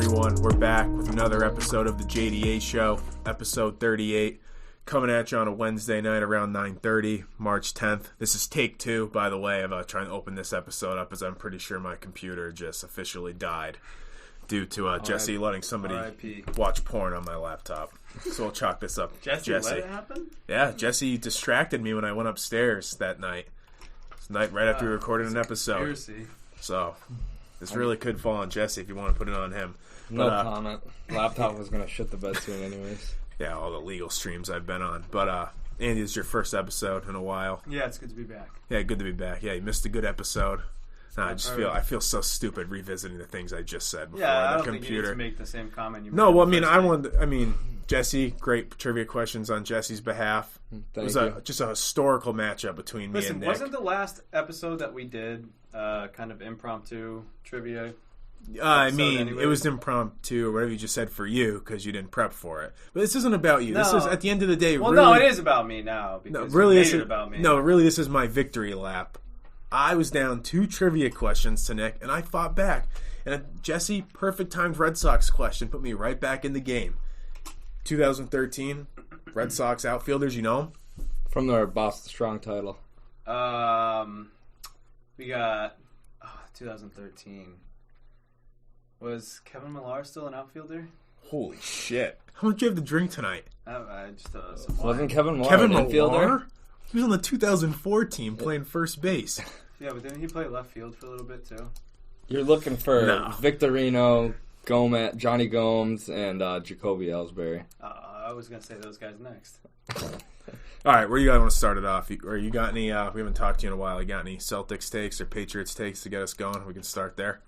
everyone? We're back with another episode of the JDA show, episode 38, coming at you on a Wednesday night around 9:30, March 10th. This is take 2, by the way, of trying to open this episode up, as I'm pretty sure my computer just officially died due to Jesse letting somebody watch porn on my laptop. So we'll chalk this up. Jesse let it happen? Yeah, Jesse distracted me when I went upstairs that night. It's night right after we recorded an episode. So this really could fall on Jesse if you want to put it on him. No comment. Laptop was going to shit the bed soon anyways. Yeah, all the legal streams I've been on. But Andy, this is your first episode in a while. Yeah, it's good to be back. Yeah, good to be back. Yeah, you missed a good episode. No, I feel so stupid revisiting the things I just said before. Yeah, I don't think you need to make the same comment. Jesse, great trivia questions on Jesse's behalf. It was just a historical matchup between me and Nick. Wasn't the last episode that we did kind of impromptu trivia? It was impromptu, or whatever you just said for you, because you didn't prep for it. But this isn't about you. No. This is, at the end of the day, no, it is about me now. Because it about me. No, really, this is my victory lap. I was down 2 trivia questions to Nick, and I fought back. And Jesse, perfect timed Red Sox question, put me right back in the game. 2013, Red Sox outfielders, you know them? From their Boston Strong title. We got 2013. Was Kevin Millar still an outfielder? Holy shit. How much do you have to drink tonight? Wasn't Kevin Millar an infielder? He was on the 2004 team playing first base. Yeah, but didn't he play left field for a little bit too? You're looking for Victorino, Gomez, Johnny Gomes, and Jacoby Ellsbury. I was going to say those guys next. All right, where do you guys want to start it off? Or you got any, we haven't talked to you in a while, you got any Celtics takes or Patriots takes to get us going? We can start there.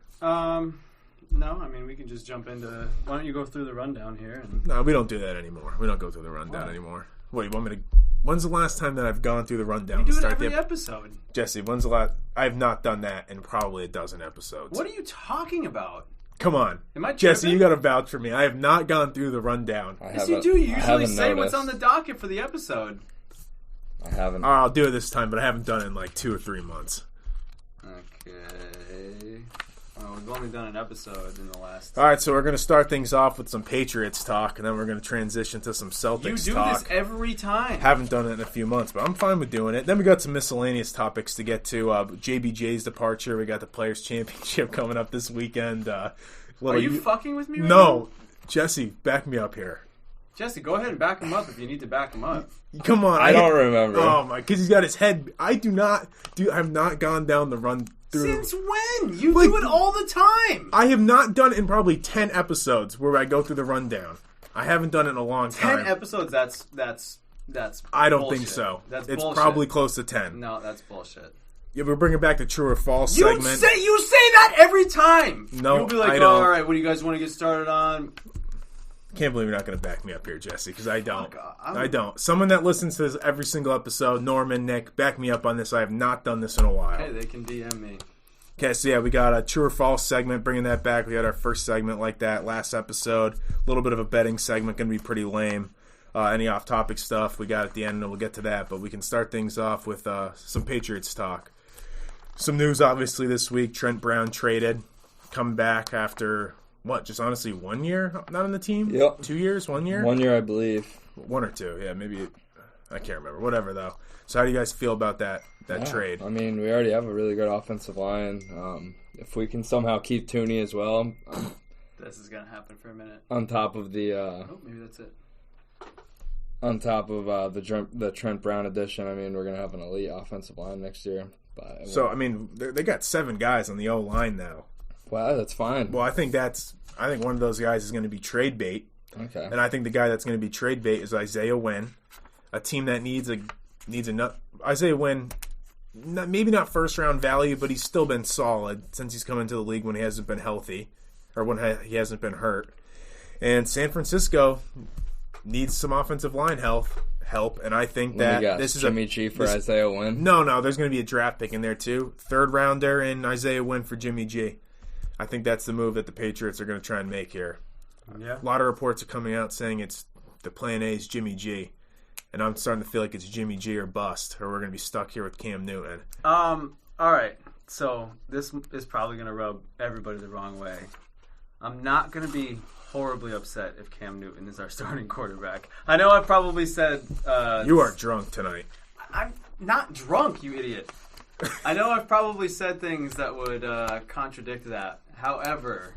No, I mean, we can just jump into... Why don't you go through the rundown here? No, we don't do that anymore. We don't go through the rundown anymore. What, you want me to... When's the last time that I've gone through the rundown? We do it every episode. Jesse, when's the last... I have not done that in probably a dozen episodes. What are you talking about? Come on. Am I tripping? Jesse, you got to vouch for me. I have not gone through the rundown. Yes, you do. You usually say what's on the docket for the episode. I haven't. I'll do it this time, but I haven't done it in like 2 or 3 months. Okay. Well, we've only done an episode in the last... All right, so we're going to start things off with some Patriots talk, and then we're going to transition to some Celtics talk. You do this every time. Haven't done it in a few months, but I'm fine with doing it. Then we got some miscellaneous topics to get to. JBJ's departure. We got the Players' Championship coming up this weekend. Are you fucking with me right now? No. Jesse, back me up here. Jesse, go ahead and back him up if you need to back him up. Come on. I don't remember. Oh, my, because he's got his head... I have not gone down the run... Since when? You do it all the time. I have not done it in probably 10 episodes where I go through the rundown. I haven't done it in a long time. 10 episodes? That's I don't bullshit. think so. It's bullshit. Probably close to 10. No, that's bullshit. Yeah, we're bringing back the true or false segment. You say that every time. No, you'll be like, I don't. All right, what do you guys want to get started on? Can't believe you're not going to back me up here, Jesse, because I don't. I don't. Someone that listens to this every single episode, Norman, Nick, back me up on this. I have not done this in a while. Hey, they can DM me. Okay, so yeah, we got a true or false segment, bringing that back. We had our first segment like that last episode. A little bit of a betting segment, going to be pretty lame. Any off-topic stuff we got at the end, and we'll get to that. But we can start things off with some Patriots talk. Some news, obviously, this week. Trent Brown traded. Come back after, just honestly 1 year not on the team? Yep. 2 years? 1 year? 1 year, I believe. 1 or 2, yeah, maybe. I can't remember. Whatever, though. So how do you guys feel about that trade? I mean, we already have a really good offensive line. If we can somehow keep Tooney as well. This is going to happen for a minute. On top of the... maybe that's it. On top of the Trent Brown addition, I mean, we're going to have an elite offensive line next year. So, I mean, they got 7 guys on the O-line now. Wow, that's fine. Well, I think one of those guys is going to be trade bait. Okay. And I think the guy that's going to be trade bait is Isaiah Wynn, a team that needs Isaiah Wynn, maybe not first-round value, but he's still been solid since he's come into the league when he hasn't been healthy or when he hasn't been hurt. And San Francisco needs some offensive line help, and I think that this is Jimmy G for Isaiah Wynn. No, there's going to be a draft pick in there too. 3rd rounder and Isaiah Wynn for Jimmy G. I think that's the move that the Patriots are going to try and make here. Yeah. A lot of reports are coming out saying it's the plan A is Jimmy G. And I'm starting to feel like it's Jimmy G or bust, or we're going to be stuck here with Cam Newton. All right. So this is probably going to rub everybody the wrong way. I'm not going to be horribly upset if Cam Newton is our starting quarterback. I know I've probably said... you are drunk tonight. I'm not drunk, you idiot. I know I've probably said things that would contradict that. However,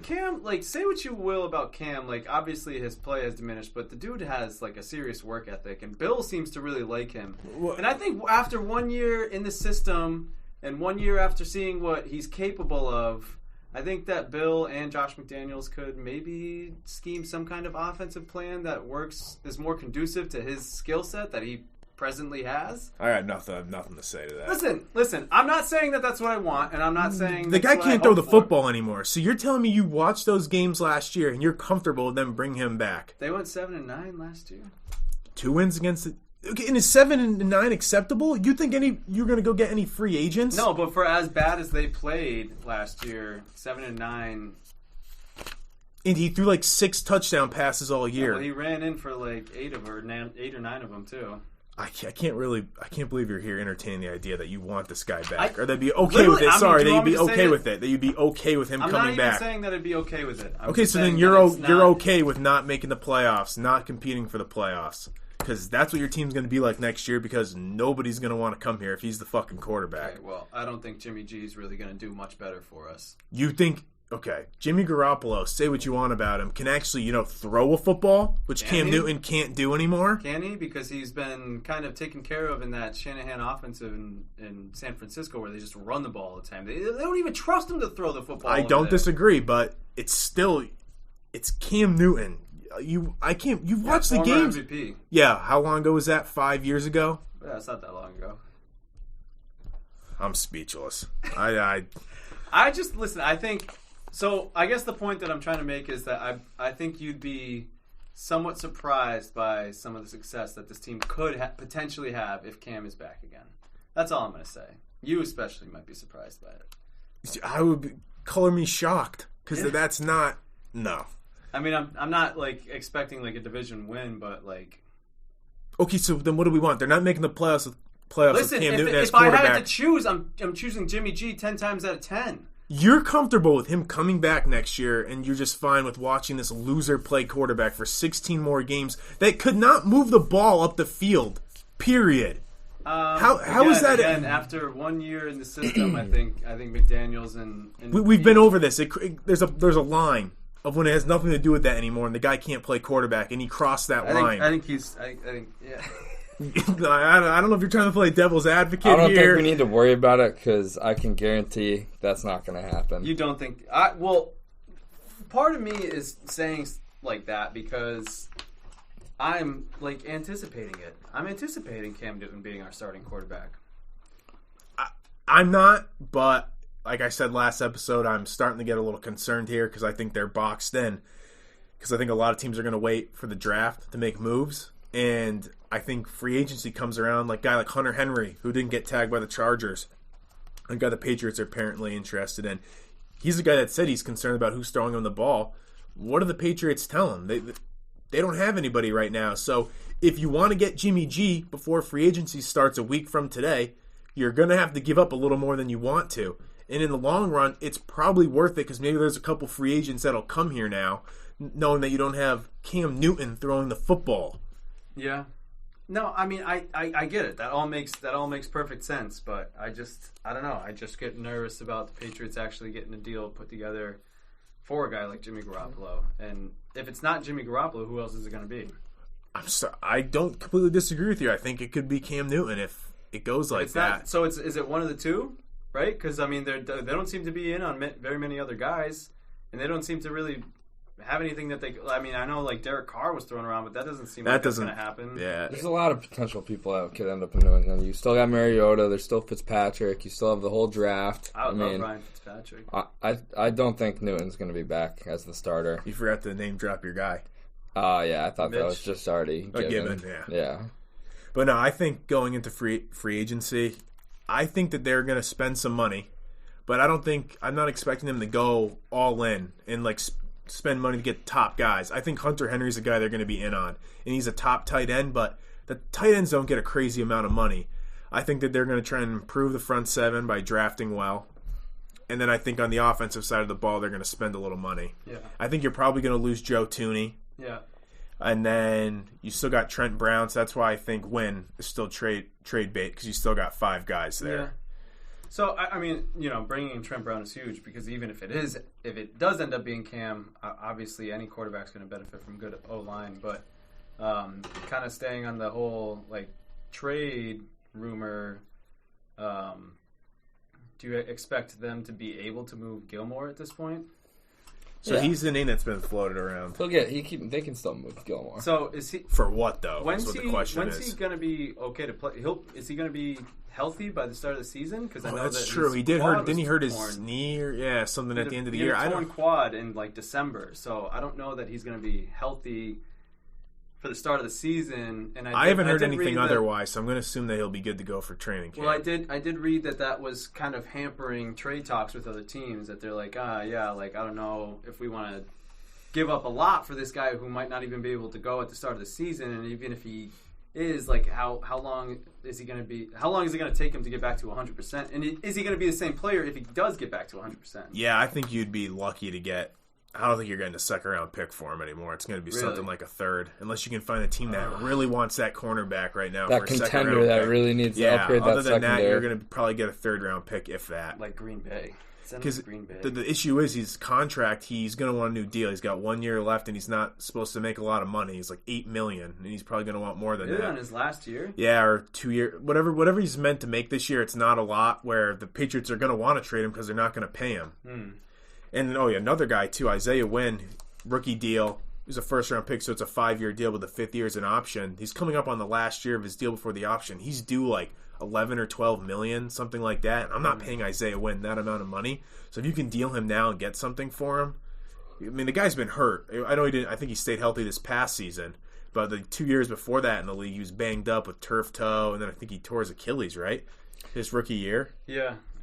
Cam, like, say what you will about Cam. Like, obviously his play has diminished, but the dude has, like, a serious work ethic, and Bill seems to really like him. And I think after 1 year in the system and 1 year after seeing what he's capable of, I think that Bill and Josh McDaniels could maybe scheme some kind of offensive plan that is more conducive to his skill set that he presently has. I got nothing to say to that. Listen. I'm not saying that that's what I want, and I'm not saying the guy can't throw the football anymore. So you're telling me you watched those games last year and you're comfortable with them bringing him back? They went 7-9 last year. 2 wins against the. Okay, and is 7-9 acceptable? You think you're going to go get any free agents? No, but for as bad as they played last year, 7-9. And he threw like 6 touchdown passes all year. Yeah, well, he ran in for like 8 or 9 of them too. I can't believe you're here entertaining the idea that you want this guy back, or that'd be okay with it. Sorry, that you'd be okay with it. That you'd be okay with him coming back. I'm not even saying that I'd be okay with it. Okay, so then you're okay with not making the playoffs, not competing for the playoffs. Because that's what your team's going to be like next year, because nobody's going to want to come here if he's the fucking quarterback. Okay, well, I don't think Jimmy G is really going to do much better for us. You think, okay, Jimmy Garoppolo, say what you want about him, can actually, throw a football, which Cam Newton can't do anymore? Can he? Because he's been kind of taken care of in that Shanahan offensive in San Francisco where they just run the ball all the time. They don't even trust him to throw the football. I don't disagree, but it's Cam Newton. You've watched the games. MVP. Yeah, how long ago was that? 5 years ago? Yeah, it's not that long ago. I'm speechless. I just listen. I think so. I guess the point that I'm trying to make is that I think you'd be somewhat surprised by some of the success that this team could potentially have if Cam is back again. That's all I'm going to say. You especially might be surprised by it. I would color me shocked because that's not no. I mean, I'm not like expecting like a division win, but like. Okay, so then what do we want? They're not making the playoffs. Listen, with Cam Newton as if I quarterback. had to choose, I'm choosing Jimmy G 10 times out of 10. You're comfortable with him coming back next year, and you're just fine with watching this loser play quarterback for 16 more games that could not move the ball up the field. Period. How is that? Again, after 1 year in the system, I think McDaniels and we've been over this. There's a line of when it has nothing to do with that anymore, and the guy can't play quarterback, and he crossed that line. I think yeah. I don't know if you're trying to play devil's advocate here. I don't think we need to worry about it because I can guarantee that's not going to happen. You don't think? Well, part of me is saying like that because I'm like anticipating it. I'm anticipating Cam Newton being our starting quarterback. I'm not, but like I said last episode, I'm starting to get a little concerned here because I think they're boxed in. Because I think a lot of teams are going to wait for the draft to make moves. And I think free agency comes around, like a guy like Hunter Henry, who didn't get tagged by the Chargers, a guy the Patriots are apparently interested in. He's the guy that said he's concerned about who's throwing him the ball. What do the Patriots tell him? They don't have anybody right now. So if you want to get Jimmy G before free agency starts a week from today, you're going to have to give up a little more than you want to. And in the long run, it's probably worth it because maybe there's a couple free agents that'll come here now, knowing that you don't have Cam Newton throwing the football. Yeah. No, I mean I get it. That all makes perfect sense, but I don't know. I just get nervous about the Patriots actually getting a deal put together for a guy like Jimmy Garoppolo. And if it's not Jimmy Garoppolo, who else is it going to be? I'm sorry, I don't completely disagree with you. I think it could be Cam Newton if it goes like that. So is it one of the two, right? Because I mean they don't seem to be in on very many other guys, and they don't seem to really have anything that they. I mean, I know like Derek Carr was thrown around, but that doesn't seem like that's going to happen. Yeah, there's a lot of potential people that could end up in New England. You still got Mariota. There's still Fitzpatrick. You still have the whole draft. I love Ryan Fitzpatrick. I don't think Newton's going to be back as the starter. You forgot to name drop your guy. Yeah, I thought that was just already given. Yeah. But no, I think going into free agency, I think that they're going to spend some money, but I'm not expecting them to go all in and like spend money to get top guys. I think Hunter Henry's a guy they're going to be in on, and he's a top tight end, but the tight ends don't get a crazy amount of money. I think that they're going to try and improve the front seven by drafting well, And then I think on the offensive side of the ball, they're going to spend a little money. Yeah. I think you're probably going to lose Joe Tooney. Yeah. And then you still got Trent Brown, so that's why I think Wynn is still trade bait, because you still got 5 guys there. Yeah. So, I mean, bringing in Trent Brown is huge, because even if it does end up being Cam, obviously any quarterback's going to benefit from good O-line. But kind of staying on the whole, trade rumor, do you expect them to be able to move Gilmore at this point? So he's the name that's been floated around. They can still move Gilmore. So is he for what though? When's that's what the question is. When's he going to be okay to play? Is he going to be healthy by the start of the season? Because I know that's that true. He did hurt. Didn't he hurt his torn. knee or something at the end of the year? year? I torn quad in December, so I don't know that he's going to be healthy for the start of the season. And I haven't heard anything otherwise, so I'm going to assume that he'll be good to go for training camp. Well, I did read that was kind of hampering trade talks with other teams. That they're like, I don't know if we want to give up a lot for this guy who might not even be able to go at the start of the season, and even if he is, how long is he going to be? How long is it going to take him to get back to 100%? And is he going to be the same player if he does get back to 100%? Yeah, I think you'd be lucky to get. I don't think you're getting a second-round pick for him anymore. It's going to be something like a third, unless you can find a team that really wants that cornerback right now. That for a contender that pick. really needs to upgrade that other than secondary. that, you're going to probably get a third-round pick, if that. Like Green Bay. Because the issue is his contract, he's going to want a new deal. He's got 1 year left, and he's not supposed to make a lot of money. He's like $8 million, and he's probably going to want more than that. On his last year? Yeah, or 2 year, whatever he's meant to make this year. It's not a lot. Where the Patriots are going to want to trade him because they're not going to pay him. And another guy too, Isaiah Wynn, rookie deal. He's a first-round pick, so it's a 5-year deal with a 5th year as an option. He's coming up on the last year of his deal before the option. He's due 11 or 12 million, something like that. And I'm not paying Isaiah Wynn that amount of money. So if you can deal him now and get something for him, I mean, the guy's been hurt. I know he didn't. I think he stayed healthy this past season, but the 2 years before that in the league, he was banged up with turf toe, and then I think he tore his Achilles, right? His rookie year.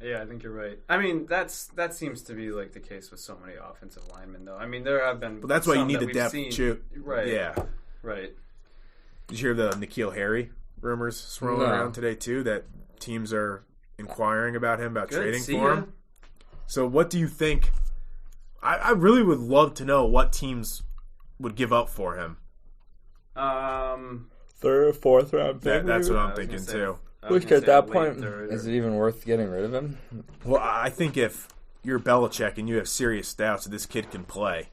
Yeah, I think you're right. I mean, that seems to be the case with so many offensive linemen, though. I mean, there have been. But that's why you need the depth too. Right. Yeah. Right. Did you hear the N'Keal Harry rumors swirling around today too? That teams are inquiring about him, about trading for him. So what do you think? I really would love to know what teams would give up for him. 3rd or 4th round pick. That's what I'm thinking too. Which at that point, is it even worth getting rid of him? Well, I think if you're Belichick and you have serious doubts that this kid can play,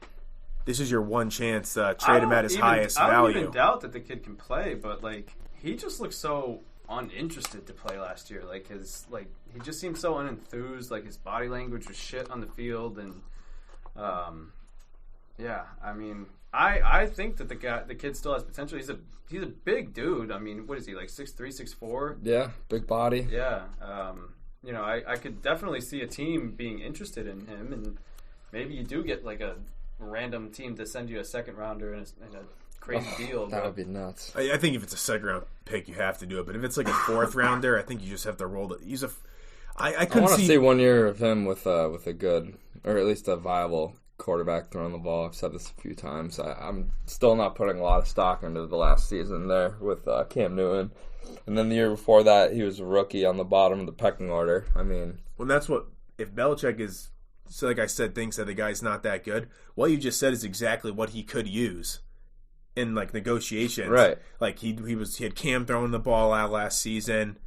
this is your one chance to trade him at his highest value. I don't even doubt that the kid can play, but he just looks so uninterested to play last year. He just seemed so unenthused. His body language was shit on the field, and I mean, I think that the kid still has potential. He's a big dude. I mean, what is he, 6'3", 6'4"? Yeah, big body. Yeah. I could definitely see a team being interested in him, and maybe you do get a random team to send you a second rounder in a crazy deal. That would be nuts. I think if it's a second round pick, you have to do it. But if it's a 4th rounder, I think you just have to roll it. I want to see 1 year of him with a good, or at least a viable quarterback throwing the ball. I've said this a few times. I'm still not putting a lot of stock into the last season there with Cam Newton. And then the year before that, he was a rookie on the bottom of the pecking order. I mean... Well, that's what... If Belichick is, so like I said, thinks that the guy's not that good, what you just said is exactly what he could use in, negotiations. Right. He had Cam throwing the ball out last season.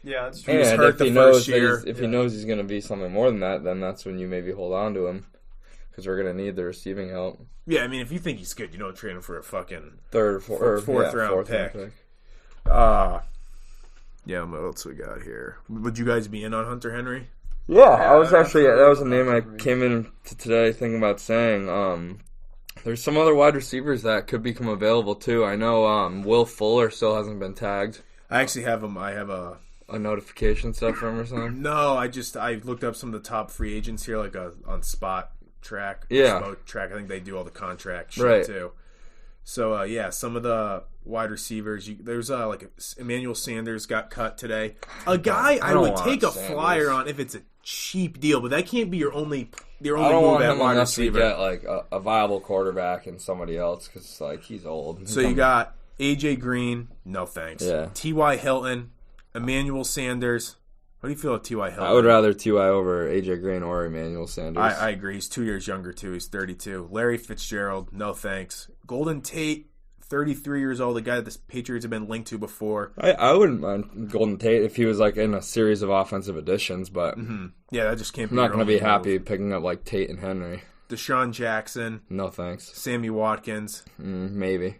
Yeah, that's true. He was hurt the first year. If he knows he's going to be something more than that, then that's when you maybe hold on to him. Because we're going to need the receiving help. Yeah, I mean, if you think he's good, you don't trade him for a fucking 4th round pick. Yeah, what else we got here? Would you guys be in on Hunter Henry? Yeah, I was actually, that was a name I came in to today thinking about saying. There's some other wide receivers that could become available too. I know Will Fuller still hasn't been tagged. I actually have him. I have a notification set for him or something. No, I looked up some of the top free agents here, on Spot Track. Yeah, Spot Track. I think they do all the contract shit too. So some of the wide receivers. There's Emmanuel Sanders got cut today. A guy I would take a flyer on if it's a cheap deal, but that can't be your only move at wide receiver. I don't want him get a viable quarterback and somebody else because he's old. So you got AJ Green, no thanks. Yeah. T.Y. Hilton, Emmanuel Sanders, What do you feel of T.Y. Hilton? I would rather T.Y. over A.J. Green or Emmanuel Sanders. I agree. He's 2 years younger, too. He's 32. Larry Fitzgerald, no thanks. Golden Tate, 33 years old, the guy that the Patriots have been linked to before. I wouldn't mind Golden Tate if he was like in a series of offensive additions, but yeah, that just can't be. I'm not going to be happy picking up like Tate and Henry. Deshaun Jackson. No thanks. Sammy Watkins. Maybe.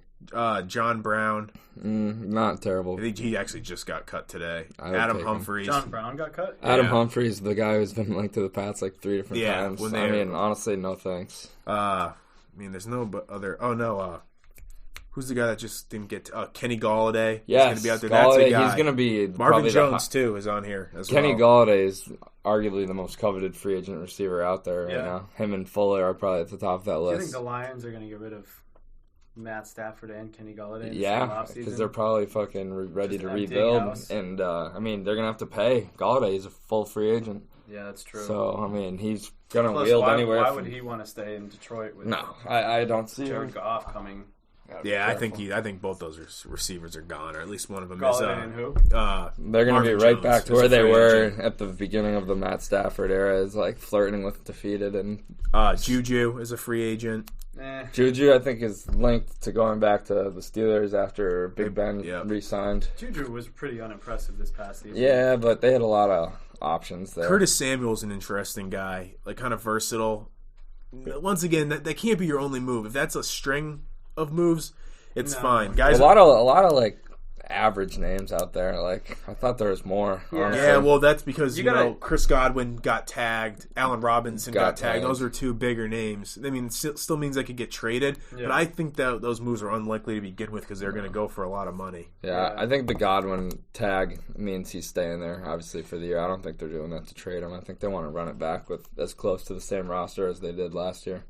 John Brown. Not terrible. I think he actually just got cut today. Adam Humphries. John Brown got cut? Adam Humphries, the guy who's been linked to the Pats like 3 different times. I mean, honestly, no thanks. There's no other. Oh, no. Who's the guy that just didn't get Kenny Galladay? Yes, he's going to be out there. Galladay, That's a guy. He's going to be Marvin Jones, too, is on here as Kenny well. Galladay is arguably the most coveted free agent receiver out there right now. Him and Fuller are probably at the top of that list. Do you think the Lions are going to get rid of Matt Stafford and Kenny Galladay? Yeah, because they're probably fucking ready to rebuild. House. And, they're going to have to pay. Galladay is a full free agent. Yeah, that's true. So, he's going to wield anywhere. Why would he want to stay in Detroit with I don't see Jared Goff coming? Yeah, I think both those receivers are gone, or at least one of them Galladay is. And who? They're going to be right back to where they were at the beginning of the Matt Stafford era, is like flirting with defeated. And Juju is a free agent. Juju, I think, is linked to going back to the Steelers after Big Ben re-signed. Juju was pretty unimpressive this past season. Yeah, but they had a lot of options there. Curtis Samuel's an interesting guy, like kind of versatile. Once again, that can't be your only move. If that's a string of moves, it's fine. Guys, a lot of like average names out there. Like, I thought there was more. Yeah, well, that's because Chris Godwin got tagged, Allen Robinson got tagged. Those are two bigger names. I mean, it still means they could get traded, but I think that those moves are unlikely to begin with because they're going to go for a lot of money. Yeah, I think the Godwin tag means he's staying there, obviously, for the year. I don't think they're doing that to trade him. I think they want to run it back with as close to the same roster as they did last year.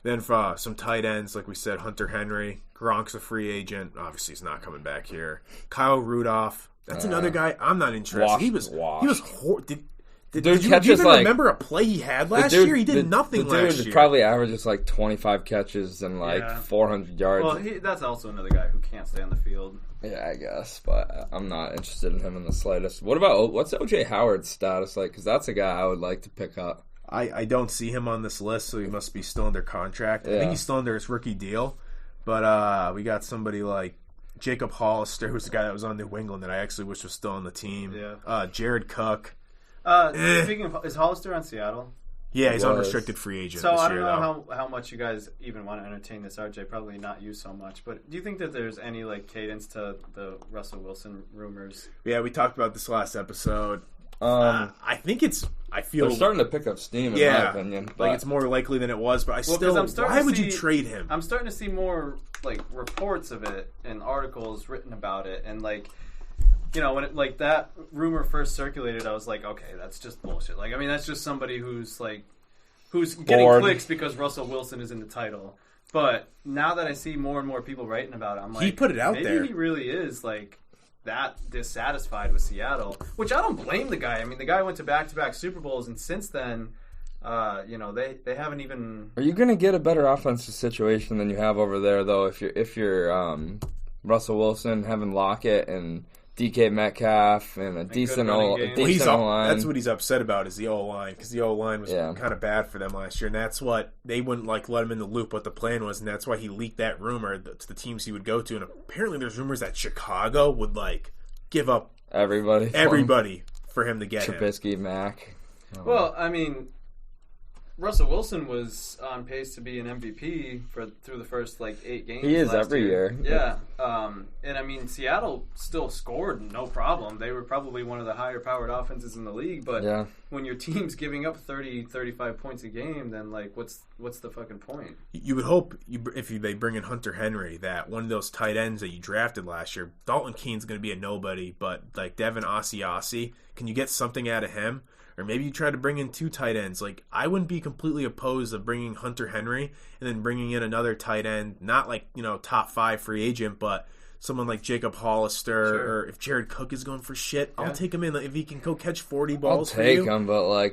Then for some tight ends, like we said, Hunter Henry. Gronk's a free agent. Obviously, he's not coming back here. Kyle Rudolph. That's another guy I'm not interested. He was Did you even remember a play he had last year? He did nothing last year. The dude probably averages like 25 catches and like 400 yards. Well, that's also another guy who can't stay on the field. Yeah, I guess, but I'm not interested in him in the slightest. What's O.J. Howard's status like? Because that's a guy I would like to pick up. I don't see him on this list, so he must be still under contract. I think he's still under his rookie deal. But we got somebody like Jacob Hollister, who's the guy that was on New England that I actually wish was still on the team. Yeah. Jared Cook. Speaking of, is Hollister on Seattle? Yeah, he's unrestricted free agent so this I don't year, know how much you guys even want to entertain this, RJ. Probably not you so much. But do you think that there's any like cadence to the Russell Wilson rumors? Yeah, we talked about this last episode. I feel they're starting to pick up steam in my opinion. Like it's more likely than it was, but why would you trade him? I'm starting to see more like reports of it and articles written about it, and like, you know, when it, like that rumor first circulated, I was like, okay, that's just bullshit. Like, I mean, that's just somebody who's getting clicks because Russell Wilson is in the title. But now that I see more and more people writing about it, I'm like, he put it out there. Maybe he really is like that dissatisfied with Seattle, which I don't blame the guy. I mean, the guy went to back-to-back Super Bowls, and since then, they haven't even. Are you going to get a better offensive situation than you have over there, though? If you're Russell Wilson, having Lockett and DK Metcalf and a decent O-line. That's what he's upset about is the O-line, because the O-line was kind of bad for them last year, and that's what they wouldn't let him in the loop what the plan was, and that's why he leaked that rumor to the teams he would go to. And apparently there's rumors that Chicago would give up everybody for him to get Trubisky, Mac. Well, I mean, Russell Wilson was on pace to be an MVP through the first 8 games. He is every year. Yeah, and I mean Seattle still scored no problem. They were probably one of the higher powered offenses in the league. But when your team's giving up 30, 35 points a game, then what's the fucking point? You would hope if they bring in Hunter Henry that one of those tight ends that you drafted last year, Dalton Keene's going to be a nobody, but Devin Asiasi, can you get something out of him? Or maybe you try to bring in 2 tight ends. I wouldn't be completely opposed of bringing Hunter Henry and then bringing in another tight end, not top 5 free agent, but someone like Jacob Hollister, or if Jared Cook is going for shit, I'll take him in. If he can go catch 40 balls I'll take him, but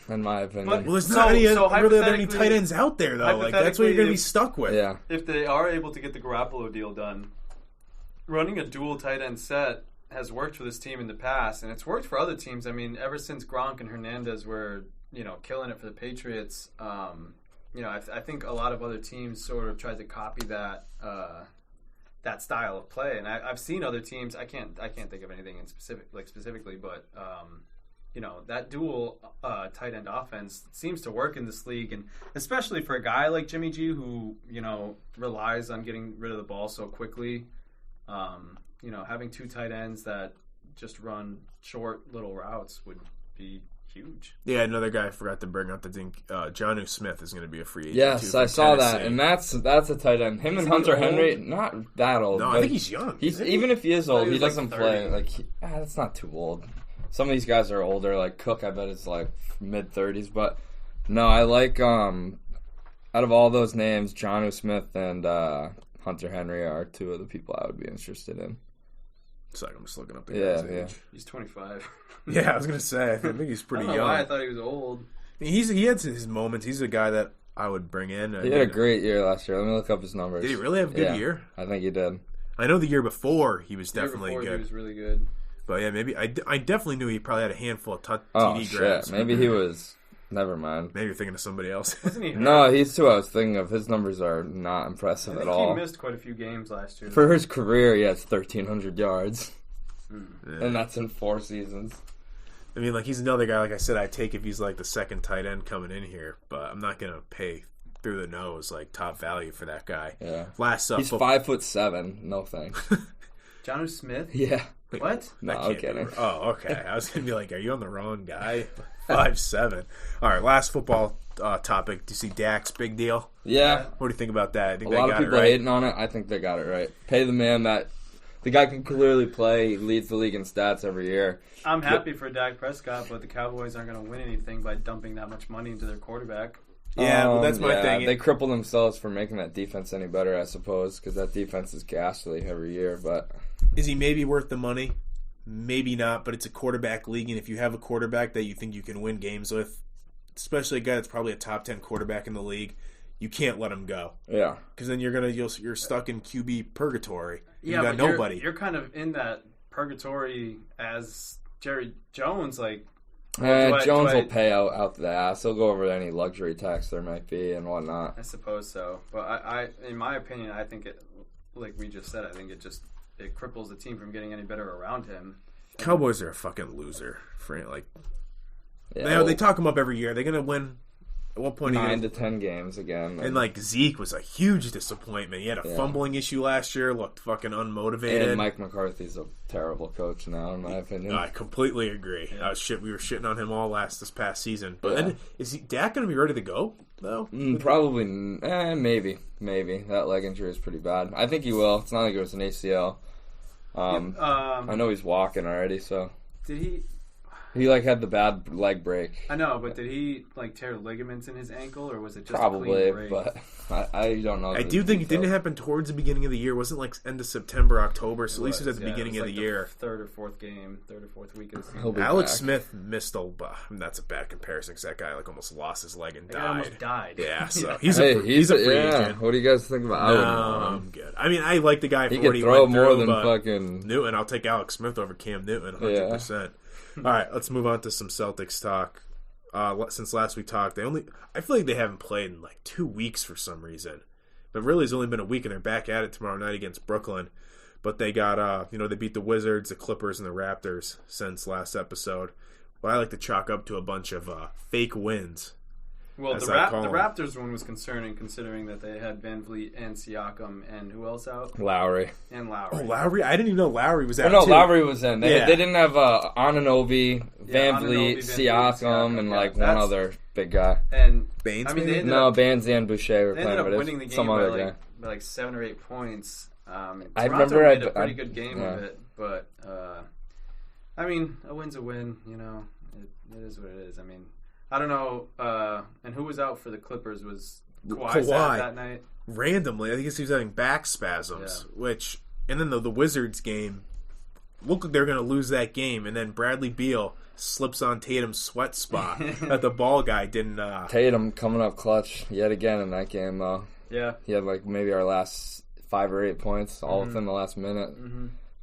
in my opinion. Well, there's not really any tight ends out there, though. That's what you're going to be stuck with. Yeah. If they are able to get the Garoppolo deal done, running a dual tight end set has worked for this team in the past, and it's worked for other teams. I mean, ever since Gronk and Hernandez were, killing it for the Patriots, I think a lot of other teams sort of tried to copy that style of play. And I've seen other teams. I can't think of anything in specifically, but that dual tight end offense seems to work in this league, and especially for a guy like Jimmy G, who relies on getting rid of the ball so quickly. Having two tight ends that just run short little routes would be huge. Yeah, another guy I forgot to bring up. I think Jonnu Smith is going to be a free agent. Yes, I saw that, and that's a tight end. Him and Hunter Henry, not that old. No, I think he's young. Even if he is old, he doesn't like play. That's not too old. Some of these guys are older. Like Cook, I bet is like mid-30s. But no, I like out of all those names, Jonnu Smith and Hunter Henry are two of the people I would be interested in. It's like I'm just looking up the guy's age. Yeah. He's 25. Yeah, I was gonna say. I think he's pretty I don't young. know why I thought he was old. I mean, he had his moments. He's a guy that I would bring in. He had a great year last year. Let me look up his numbers. Did he really have a good year? I think he did. I know the year before he was definitely good. He was really good. But yeah, maybe I definitely knew he probably had a handful of TD grabs. Shit. Maybe he was. Never mind. Maybe you're thinking of somebody else. Wasn't he hurt? No, he's who I was thinking of. His numbers are not impressive at all. He missed quite a few games last year. For his career, he has 1,300 yards. Yeah. And that's in 4 seasons. I mean, he's another guy, like I said, I take if he's the second tight end coming in here, but I'm not going to pay through the nose top value for that guy. Yeah. He's 5'7". No thanks. Jonnu Smith? Yeah. What? No, I'm kidding. Oh, okay. I was going to be like, are you on the wrong guy? 5'7". All right, last football topic. Do you see Dak's big deal? Yeah. What do you think about that? I think a lot of people are hating on it. I think they got it right. Pay the man that... The guy can clearly play. He leads the league in stats every year. I'm happy for Dak Prescott, but the Cowboys aren't going to win anything by dumping that much money into their quarterback. Yeah, well, that's my thing. They cripple themselves for making that defense any better, I suppose, because that defense is ghastly every year. But is he maybe worth the money? Maybe not, but it's a quarterback league, and if you have a quarterback that you think you can win games with, especially a guy that's probably a top 10 quarterback in the league, you can't let him go. Yeah, because then you're stuck in QB purgatory. Yeah, you got nobody. You're kind of in that purgatory as Jerry Jones. Jones will pay out the ass. He'll go over any luxury tax there might be and whatnot. I suppose so, but I in my opinion, I think it, like we just said, I think it cripples the team from getting any better around him. Cowboys are a fucking loser. They talk him up every year. They're gonna win. At what point 9 to 10 games again. And Zeke was a huge disappointment. He had a fumbling issue last year, looked fucking unmotivated. And Mike McCarthy's a terrible coach now, in my opinion. I completely agree. Yeah. We were shitting on him all this past season. But then, is Dak going to be ready to go, though? Probably, maybe. That leg injury is pretty bad. I think he will. It's not like it was an ACL. I know he's walking already, so. Did he... He had the bad leg break. I know, but did he tear ligaments in his ankle, or was it just probably? A clean break? But I don't know. I do think it didn't happen towards the beginning of the year. It wasn't end of September, October. So at least it was at the beginning of the year. Third or fourth week of the season. Alex Smith missed that's a bad comparison because that guy almost lost his leg and died. Almost died. Yeah, so he's a free agent. What do you guys think about? I'm good. I mean, I like the guy for what he went through. More than fucking Newton. I'll take Alex Smith over Cam Newton 100%. All right, let's move on to some Celtics talk. Since last we talked, I feel like they haven't played in 2 weeks for some reason. But really, it's only been a week, and they're back at it tomorrow night against Brooklyn. But they got, they beat the Wizards, the Clippers, and the Raptors since last episode. What I like to chalk up to a bunch of fake wins. Well, the Raptors one was concerning, considering that they had Van Vliet and Siakam, and who else out? Lowry. Oh, Lowry? I didn't even know Lowry was out, too. Lowry was in. They didn't have Anunoby, Van Vliet, Siakam, and one other big guy. And Baines? Baines and Boucher were playing. They ended up winning the game some other guy. by 7 or 8 points. I remember made a pretty good game of it, but a win's a win. It is what it is. I don't know. And who was out for the Clippers was Kawhi that night. Randomly, I think he was having back spasms. And then the Wizards game looked like they were going to lose that game, and then Bradley Beal slips on Tatum's sweat spot that the ball guy didn't. Tatum coming up clutch yet again in that game, though. Yeah, he had maybe our last 5 or 8 points, all within the last minute.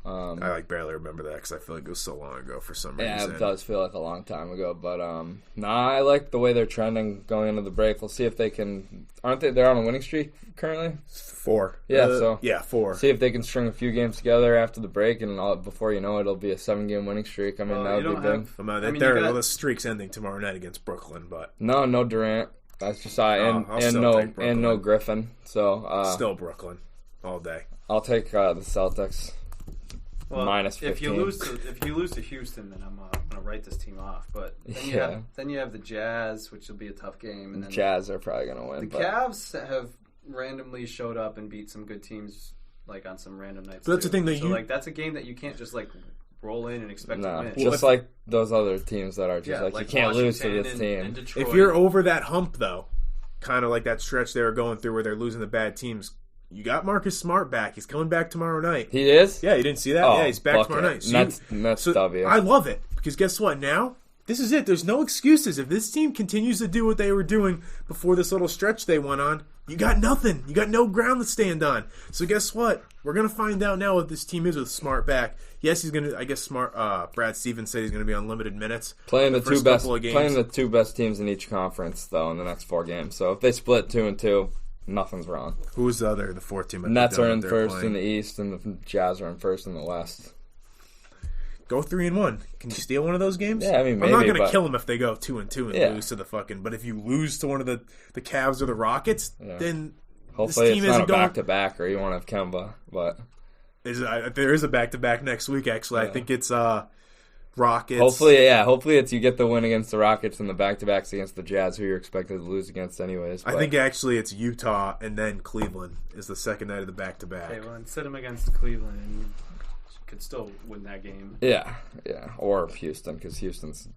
I barely remember that because I feel like it was so long ago for some reason. Yeah, it does feel like a long time ago. But I like the way they're trending going into the break. We'll see if they can. Aren't they? They're on a winning streak currently. 4. Yeah, 4. See if they can string a few games together after the break, and before you know it, it'll be a 7-game winning streak. I mean, that would be big. The streak's ending tomorrow night against Brooklyn, but no Durant. That's just no Griffin. So still Brooklyn all day. I'll take the Celtics. Well, minus 15. If you lose to Houston, then I'm gonna write this team off. But then you have the Jazz, which will be a tough game. And then Jazz are probably gonna win. The Cavs have randomly showed up and beat some good teams on some random nights. But that's the thing that's a game that you can't just roll in and expect to win. Just like those other teams that are just you can't lose to this team. If you're over that hump though, kind of like that stretch they were going through where they're losing the bad teams. You got Marcus Smart back. He's coming back tomorrow night. He is? Yeah, you didn't see that? Yeah, he's back tomorrow night. So that's W. I love it. Because guess what? Now, this is it. There's no excuses. If this team continues to do what they were doing before this little stretch they went on, you got nothing. You got no ground to stand on. So guess what? We're going to find out now what this team is with Smart back. Yes, he's going to, I guess Brad Stevens said he's going to be on limited minutes. Playing the two best teams in each conference, though, in the next 4 games. So if they split 2-2, nothing's wrong. Who's the fourth team? Nets are in first in the East, and the Jazz are in first in the West. Go 3-1. Can you steal one of those games? Yeah, I mean, maybe, I'm not going to kill them if they go 2-2 and lose to the fucking. But if you lose to one of the Cavs or the Rockets, then hopefully this team it's not isn't a back-to-back, or you won't have Kemba. But there is a back-to-back next week. Actually, I think it's Rockets. Hopefully it's you get the win against the Rockets and the back-to-backs against the Jazz, who you're expected to lose against anyways. But I think actually it's Utah and then Cleveland is the second night of the back-to-back. Okay, well, set them against Cleveland and you could still win that game. Yeah, or Houston, because Houston's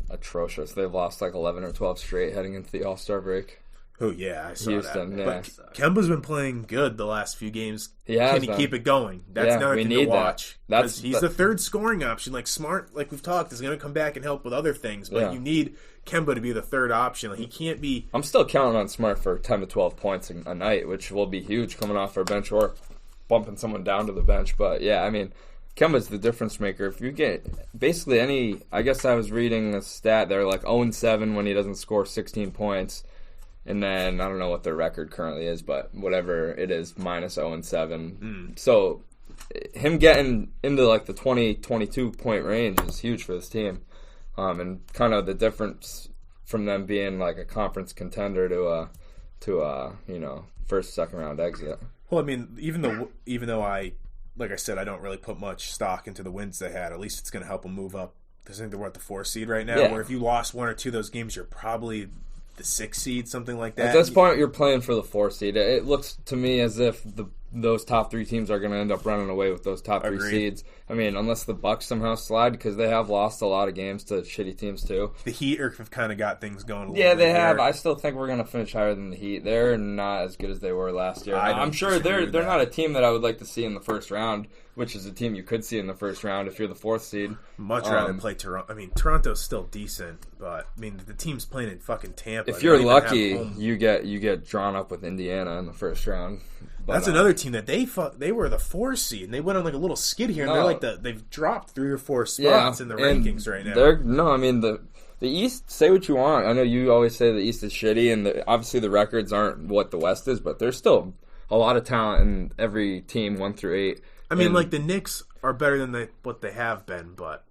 atrocious. They've lost 11 or 12 straight heading into the All-Star break. Oh, yeah, I saw Houston, that. Yeah. But Kemba's been playing good the last few games. Can he keep it going? That's another thing to watch. He's the third scoring option. Smart, like we've talked, is going to come back and help with other things. But you need Kemba to be the third option. He can't be... I'm still counting on Smart for 10 to 12 points a night, which will be huge coming off our bench or bumping someone down to the bench. But, yeah, I mean... Kemba's the difference maker. If you get basically I guess I was reading a stat, they're 0-7 when he doesn't score 16 points. And then, I don't know what their record currently is, but whatever it is, minus 0-7. So, him getting into the 20-22 point range is huge for this team. And kind of the difference from them being a conference contender to a first, second round exit. Well, I mean, even though like I said, I don't really put much stock into the wins they had. At least it's going to help them move up. Because I think they're at the 4th seed right now. Yeah. Where if you lost 1 or 2 of those games, you're probably the 6th seed, something like that. At this point, you're playing for the 4th seed. It looks to me as if those top 3 teams are going to end up running away with those top 3 seeds. I mean, unless the Bucks somehow slide, because they have lost a lot of games to shitty teams too. The Heat have kind of got things going a little bit. Yeah, they have. I still think we're going to finish higher than the Heat. They're not as good as they were last year. I'm sure they're not a team that I would like to see in the first round, which is a team you could see in the first round if you're the 4th seed. Much rather play Toronto. I mean, Toronto's still decent, but I mean the team's playing in fucking Tampa. If you're lucky, you get drawn up with Indiana in the first round. But, that's another team that they were the 4th seed, and they went on a little skid here, and they've dropped 3 or 4 spots in the rankings right now. I mean the East. Say what you want. I know you always say the East is shitty, and obviously the records aren't what the West is, but there's still a lot of talent in every team 1 through 8. I mean, the Knicks are better than what they have been, but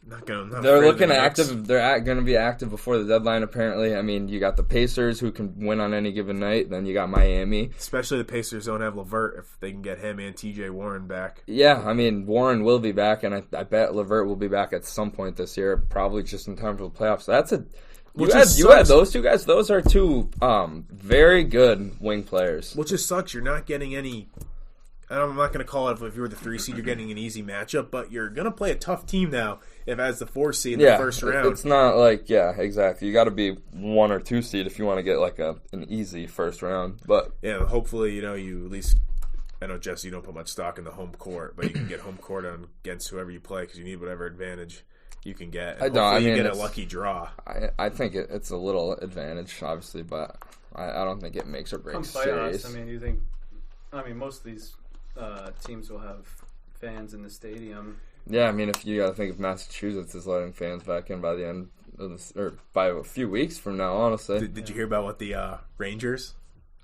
they're looking active. They're going to be active before the deadline, apparently. I mean, you got the Pacers, who can win on any given night. Then you got Miami. Especially the Pacers don't have LeVert if they can get him and T.J. Warren back. Yeah, I mean, Warren will be back, and I bet LeVert will be back at some point this year, probably just in time for the playoffs. So that's you had those 2 guys. Those are 2 very good wing players. Which just sucks. You're not getting any... I'm not going to call it if you were the 3 seed, you're getting an easy matchup, but you're going to play a tough team now if as the 4 seed in the first round. It's not exactly. You got to be 1 or 2 seed if you want to get an easy first round. But yeah, hopefully you at least. I know, Jesse, you don't put much stock in the home court, but you can get home court against whoever you play because you need whatever advantage you can get. And you get a lucky draw. I think it's a little advantage, obviously, but I don't think it makes or breaks series. Most of these teams will have fans in the stadium. Yeah, I mean, if you got to think if Massachusetts is letting fans back in by the end of this, or by a few weeks from now, honestly. Did you hear about what the Rangers?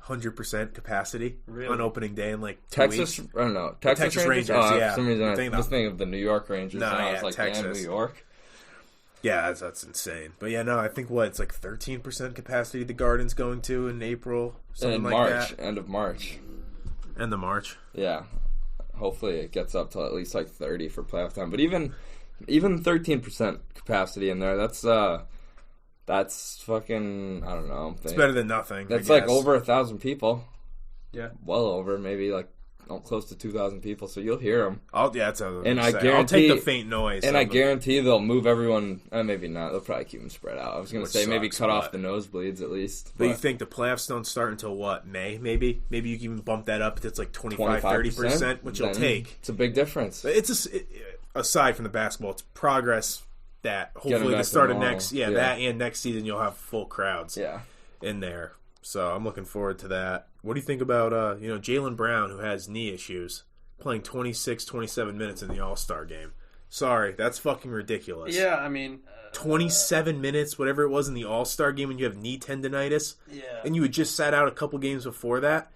100% capacity on opening day in like 2 weeks. I don't know. Texas Rangers. Yeah. For some reason, I was thinking of the New York Rangers. No, and I was like, Texas. damn, New York. Yeah, that's insane. But yeah, no, I think it's like 13% capacity the Garden's going to in April, something like March, that. end of March. End of March. Yeah. Hopefully it gets up to at least like 30 for playoff time. But even 13% capacity in there, that's fucking, I don't know. It's better than nothing. That's like over 1,000 people. Yeah. Well over, maybe like close to 2,000 people, so you'll hear them. I'll take the faint noise. And I guarantee they'll move everyone. Maybe not. They'll probably keep them spread out. I was going to say maybe cut off the nosebleeds at least. But you think the playoffs don't start until what, May? Maybe you can even bump that up. It's like 25-30%, which you'll take. It's a big difference. But aside from the basketball, it's progress that hopefully the start of that and next season you'll have full crowds in there. So I'm looking forward to that. What do you think about Jaylen Brown, who has knee issues, playing 26, 27 minutes in the All-Star game? Sorry, that's fucking ridiculous. Yeah, I mean... 27 minutes, whatever it was in the All-Star game when you have knee tendonitis, and you had just sat out a couple games before that.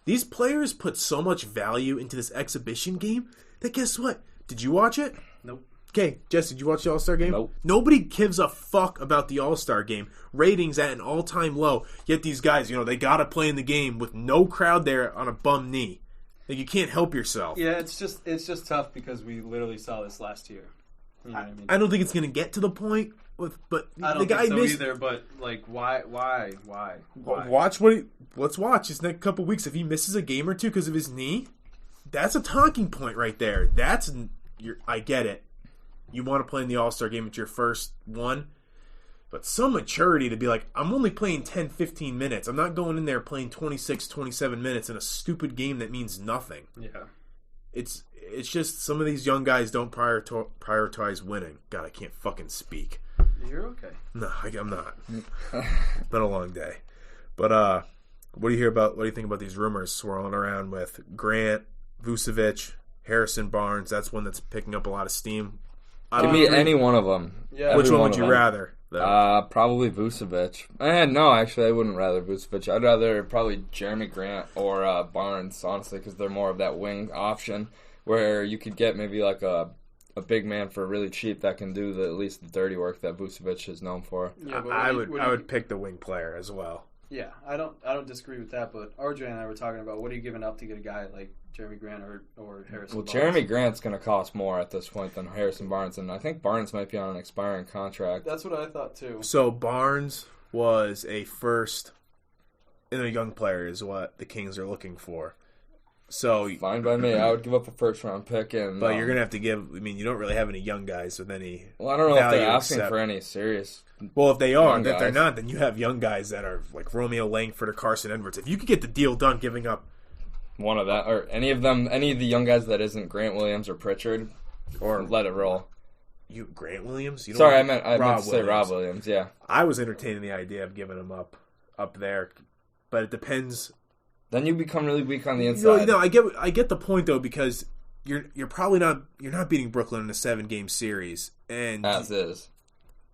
These players put so much value into this exhibition game that guess what? Did you watch it? Nope. Okay, Jess, did you watch the All-Star game? Nope. Nobody gives a fuck about the All-Star game. Ratings at an all-time low. Yet these guys, they got to play in the game with no crowd there on a bum knee. Like, you can't help yourself. Yeah, it's just tough because we literally saw this last year. You know what I mean? I don't think it's going to get to the point, but I don't the guy think so missed either. But like, why? Let's watch this next couple weeks. If he misses a game or two because of his knee, that's a talking point right there. I get it. You want to play in the All-Star game. It's your first one. But some maturity to be like, I'm only playing 10, 15 minutes. I'm not going in there playing 26, 27 minutes in a stupid game that means nothing. Yeah. It's just some of these young guys don't prioritize winning. God, I can't fucking speak. You're okay. No, I'm not. Been a long day. But what do you think about these rumors swirling around with Grant, Vucevic, Harrison Barnes? That's one that's picking up a lot of steam. Give me any one of them. Yeah. Which one would you rather? Probably Vucevic. No, actually, I wouldn't rather Vucevic. I'd rather probably Jeremy Grant or Barnes, honestly, because they're more of that wing option where you could get maybe like a big man for really cheap that can do at least the dirty work that Vucevic is known for. Yeah, I would pick the wing player as well. Yeah, I don't disagree with that. But RJ and I were talking about what are you giving up to get a guy like Jeremy Grant or Harrison Barnes? Jeremy Grant's going to cost more at this point than Harrison Barnes, and I think Barnes might be on an expiring contract. That's what I thought too. So Barnes was a first and a young player is what the Kings are looking for. So fine by me. I would give up a first-round pick, but you're going to have to give. I mean, you don't really have any young guys with any. Well, I don't know if they're asking for any serious. Well, if they are, if they're not, then you have young guys that are like Romeo Langford or Carson Edwards. If you could get the deal done, giving up one of that or any of the young guys that isn't Grant Williams or Pritchard, or let it roll. You Grant Williams? Sorry, I meant to say Rob Williams. Yeah, I was entertaining the idea of giving him up there, but it depends. Then you become really weak on the inside. I get the point though, because you're probably not beating Brooklyn in a 7-game series, and as is.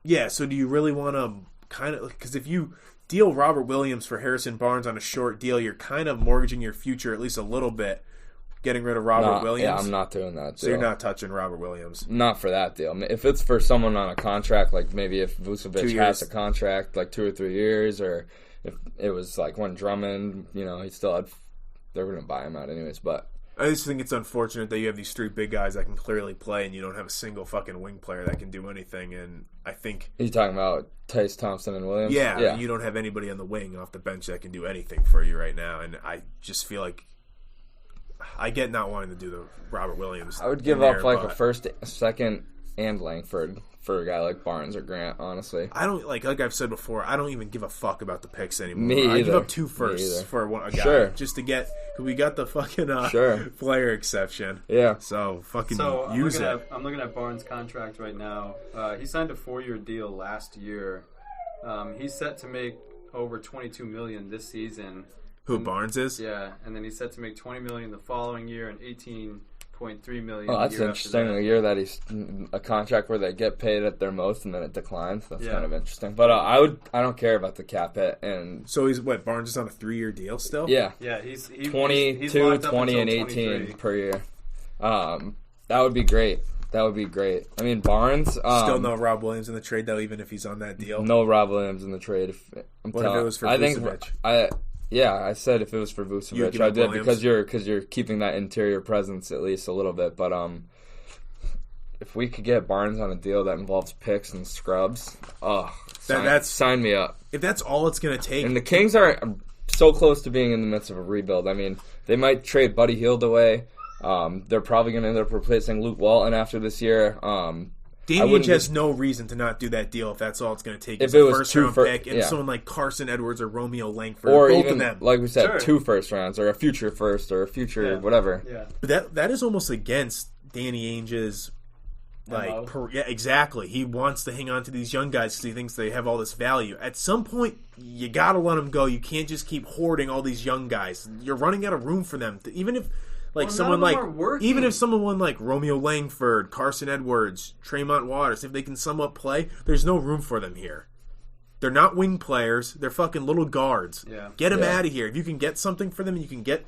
Yeah, so do you really want to kind of, because if you deal Robert Williams for Harrison Barnes on a short deal, you're kind of mortgaging your future at least a little bit, getting rid of Robert Williams. Yeah, I'm not doing that deal. So you're not touching Robert Williams? Not for that deal. If it's for someone on a contract, like maybe if Vucevic has a contract like 2 or 3 years, or if it was like when Drummond, he still had, they're going to buy him out anyways, but I just think it's unfortunate that you have these 3 big guys that can clearly play, and you don't have a single fucking wing player that can do anything. And I think you're talking about Tice Thompson and Williams. Yeah, you don't have anybody on the wing off the bench that can do anything for you right now. And I just feel like I get not wanting to do the Robert Williams. I would give up a first, second, and Langford for a guy like Barnes or Grant, honestly. I don't like I've said before, I don't even give a fuck about the picks anymore. Me either. I give up 2 firsts for a guy just to get, because we got the fucking player exception. Yeah. So use it. I'm looking at Barnes' contract right now. He signed a 4-year deal last year. He's set to make over $22 million this season. Who Barnes is? Yeah, and then he's set to make $20 million the following year and $8.3 million. Oh, that's interesting. A year that he's a contract where they get paid at their most and then it declines. That's kind of interesting. But I don't care about the cap hit. And so he's Barnes is on a 3-year deal still? Yeah. Yeah, he's 22, 20, and 18 per year. That would be great. That would be great. I mean, Barnes. Still no Rob Williams in the trade, though, even if he's on that deal. No Rob Williams in the trade. If it was for Vucevic? I said if it was for Vucevic, I did because you're keeping that interior presence at least a little bit. But if we could get Barnes on a deal that involves picks and scrubs, sign me up. If that's all it's going to take. And the Kings are so close to being in the midst of a rebuild. I mean, they might trade Buddy Hield away. They're probably going to end up replacing Luke Walton after this year. Damian has no reason to not do that deal if that's all it's going to take. If it was first-round pick and someone like Carson Edwards or Romeo Langford, or both even, of them. like we said, 2 first rounds or a future first or a future whatever. Yeah. But that is almost against Danny Ainge's exactly. He wants to hang on to these young guys because he thinks they have all this value. At some point, you got to let them go. You can't just keep hoarding all these young guys. You're running out of room for them. Even if someone like Romeo Langford, Carson Edwards, Tremont Waters, if they can somewhat play, there's no room for them here. They're not wing players. They're fucking little guards. Yeah. Get them out of here. If you can get something for them, you can get.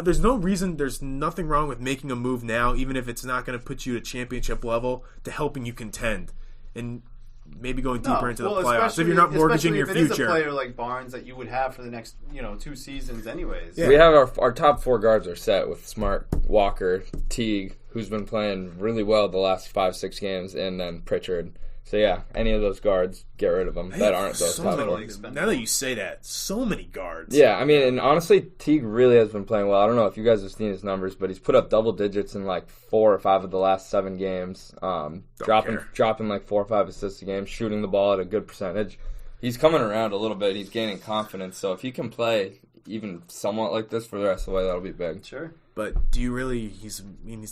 There's no reason. There's nothing wrong with making a move now, even if it's not going to put you at championship level, to helping you contend and maybe going deeper into the playoffs. If you're not mortgaging your future, if it is a player like Barnes that you would have for the next 2 seasons, anyways. Yeah. We have our top 4 guards are set with Smart, Walker, Teague, who's been playing really well the last 5-6 games, and then Pritchard. So yeah, any of those guards, get rid of them. That aren't those top 4. Now that you say that, so many guards. Yeah, I mean, and honestly, Teague really has been playing well. I don't know if you guys have seen his numbers, but he's put up double digits in like 4 or 5 of the last 7 games. Dropping like 4 or 5 assists a game, shooting the ball at a good percentage. He's coming around a little bit. He's gaining confidence. So if he can play even somewhat like this for the rest of the way, that'll be big. Sure. But do you really? He's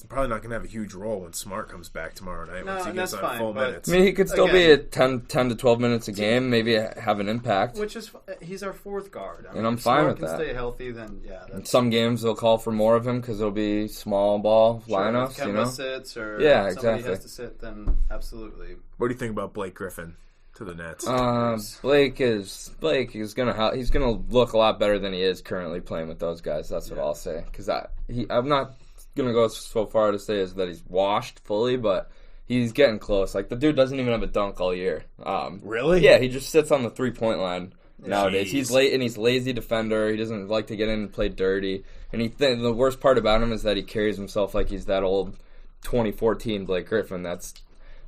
probably not going to have a huge role when Smart comes back tomorrow night. Once he gets on full minutes. I mean, he could still be at 10 to 12 minutes a game, maybe have an impact. Which is, he's our 4th guard. And I'm fine with that. If Smart can stay healthy, then In some games they'll call for more of him because it'll be small ball lineups. If Kemba sits or somebody has to sit, then absolutely. What do you think about Blake Griffin to the Nets? Blake is he's gonna look a lot better than he is currently playing with those guys. That's what I'll say. Because I'm not gonna go so far to say as that he's washed fully, but he's getting close. Like the dude doesn't even have a dunk all year. Really? Yeah, he just sits on the 3-point line nowadays. He's late and he's lazy defender. He doesn't like to get in and play dirty. And the worst part about him is that he carries himself like he's that old 2014 Blake Griffin. That's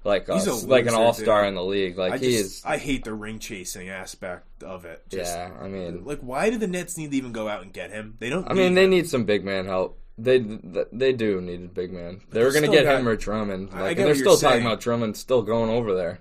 like an all-star in the league. Like I hate the ring chasing aspect of it. I mean, like, why do the Nets need to even go out and get him? They don't. They need some big man help. They do need a big man. They were going to get him or Drummond. And they're still talking about Drummond still going over there.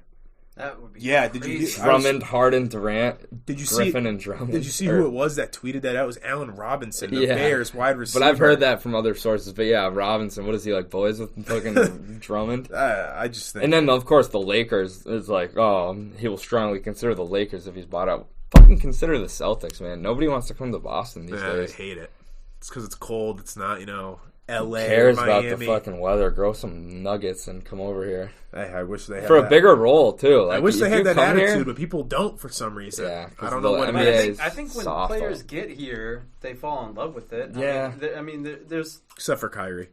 That would be crazy. Drummond, Harden, Durant, Griffin, and Drummond. Did you see who it was that tweeted that out? It was Allen Robinson, the Bears wide receiver. But I've heard that from other sources. But yeah, Robinson, what is he, like boys with fucking Drummond? I just think. And then, of course, the Lakers is like, he will strongly consider the Lakers if he's bought out. Fucking consider the Celtics, man. Nobody wants to come to Boston these days. I hate it. It's because it's cold. It's not, L.A. Who cares Miami. about the fucking weather? Grow some nuggets and come over here. I wish they had for a bigger role too. Like, I wish they had that attitude, but people don't for some reason. Yeah, I don't know what it is. I think when players get here, they fall in love with it. Yeah, there's except for Kyrie.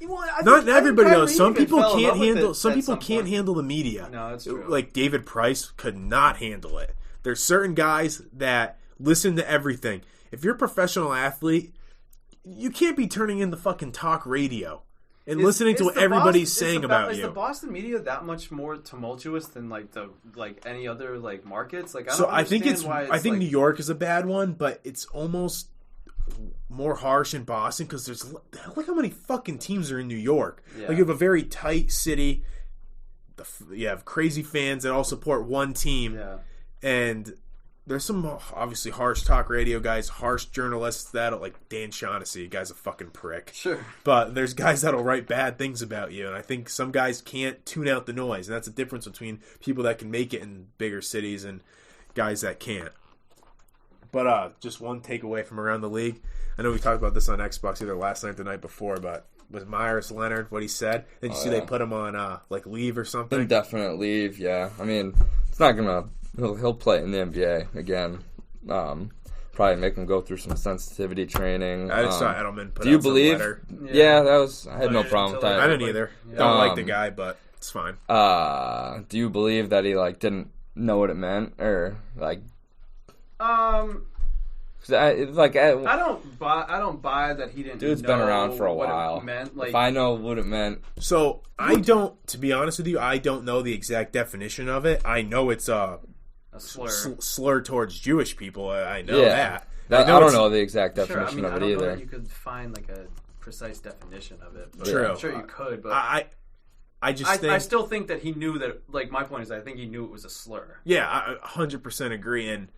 Not everybody knows. Some people can't handle. Some people can't handle the media. No, that's true. Like David Price could not handle it. There's certain guys that listen to everything. If you're a professional athlete, you can't be turning in the fucking talk radio and listening to what everybody's saying about you. Is the Boston media that much more tumultuous than any other markets? I think New York is a bad one, but it's almost more harsh in Boston because there's look how many fucking teams are in New York. Yeah. Like you have a very tight city. You have crazy fans that all support one team, and there's some obviously harsh talk radio guys, harsh journalists that like Dan Shaughnessy, guy's a fucking prick. Sure. But there's guys that'll write bad things about you, and I think some guys can't tune out the noise, and that's the difference between people that can make it in bigger cities and guys that can't. But just one takeaway from around the league. I know we talked about this on Xbox either last night or the night before, but was Myers Leonard what he said? Did you see they put him on leave or something? Indefinite leave, yeah. I mean, it's not gonna. He'll play in the NBA again. Probably make him go through some sensitivity training. I just saw Edelman put do you out some believe? letter. Yeah, I had no problem with that. I didn't either. Don't like the guy, but it's fine. Do you believe that he didn't know what it meant, or I don't buy that he didn't. Dude's know been around for a what while. It meant. If I know what it meant, so I don't. To be honest with you, I don't know the exact definition of it. I know it's a slur towards Jewish people. I know that. I don't know the exact definition of it either. I don't know that you could find a precise definition of it. True. I'm sure you could, but I still think that he knew that. My point is, I think he knew it was a slur. Yeah, I 100% agree, and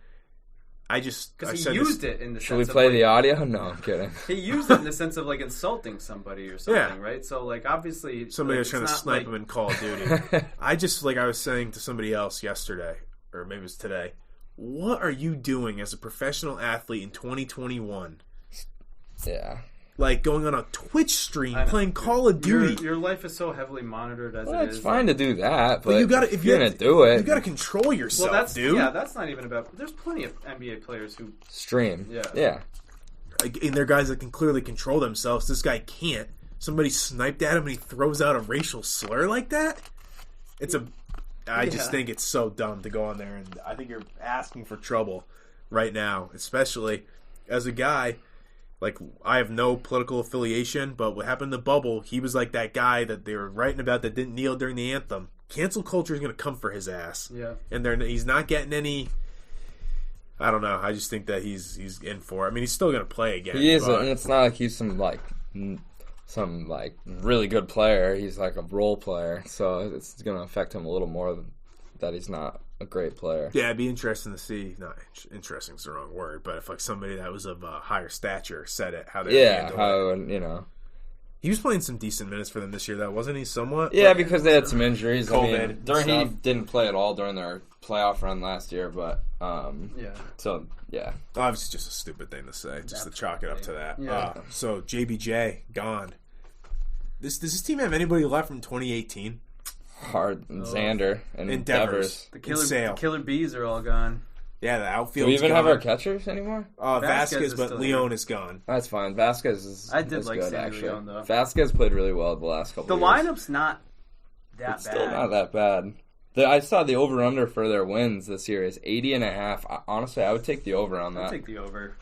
because he used it in the sense. Should we play the audio? No, I'm kidding. He used it in the sense of insulting somebody or something, right? So obviously somebody was trying to snipe him in Call of Duty. I was saying to somebody else yesterday, or maybe it was today, what are you doing as a professional athlete in 2021? Yeah. Going on a Twitch stream playing Call of Duty. Your life is so heavily monitored as it is. It's fine to do that, but if you're going to do it, you got to control yourself, dude. Yeah, that's not even about. There's plenty of NBA players who stream. Yeah. And they're guys that can clearly control themselves. This guy can't. Somebody sniped at him and he throws out a racial slur like that. I just think it's so dumb to go on there, and I think you're asking for trouble right now, especially as a guy. I have no political affiliation, but what happened in the bubble, he was that guy that they were writing about that didn't kneel during the anthem. Cancel culture is going to come for his ass. Yeah. And he's not getting any... I don't know. I just think that he's in for it. I mean, he's still going to play again. He is, and it's not like he's some really good player. He's a role player, so it's going to affect him a little more than that he's not a great player. Yeah, it'd be interesting to see. Not interesting is the wrong word, but if somebody that was of a higher stature said it, how they he was playing some decent minutes for them this year, though, wasn't he? Somewhat. Yeah, because they had some injuries. COVID. He didn't play at all during their playoff run last year, but obviously just a stupid thing to say, just to chalk it up to that. Yeah. So JBJ gone. Does this team have anybody left from 2018? Hard and Xander and Devers. The killer bees are all gone. Yeah, the outfield. Do we even have our catchers anymore? Vasquez, but Leon is gone. That's fine. Vasquez is. I did good, actually. Leon, though. Vasquez played really well the last couple. The years. lineup's not that it's bad. Still not that bad. I saw the over under for their wins this year is 80.5. Honestly, I would take the over on that. I'd take the over.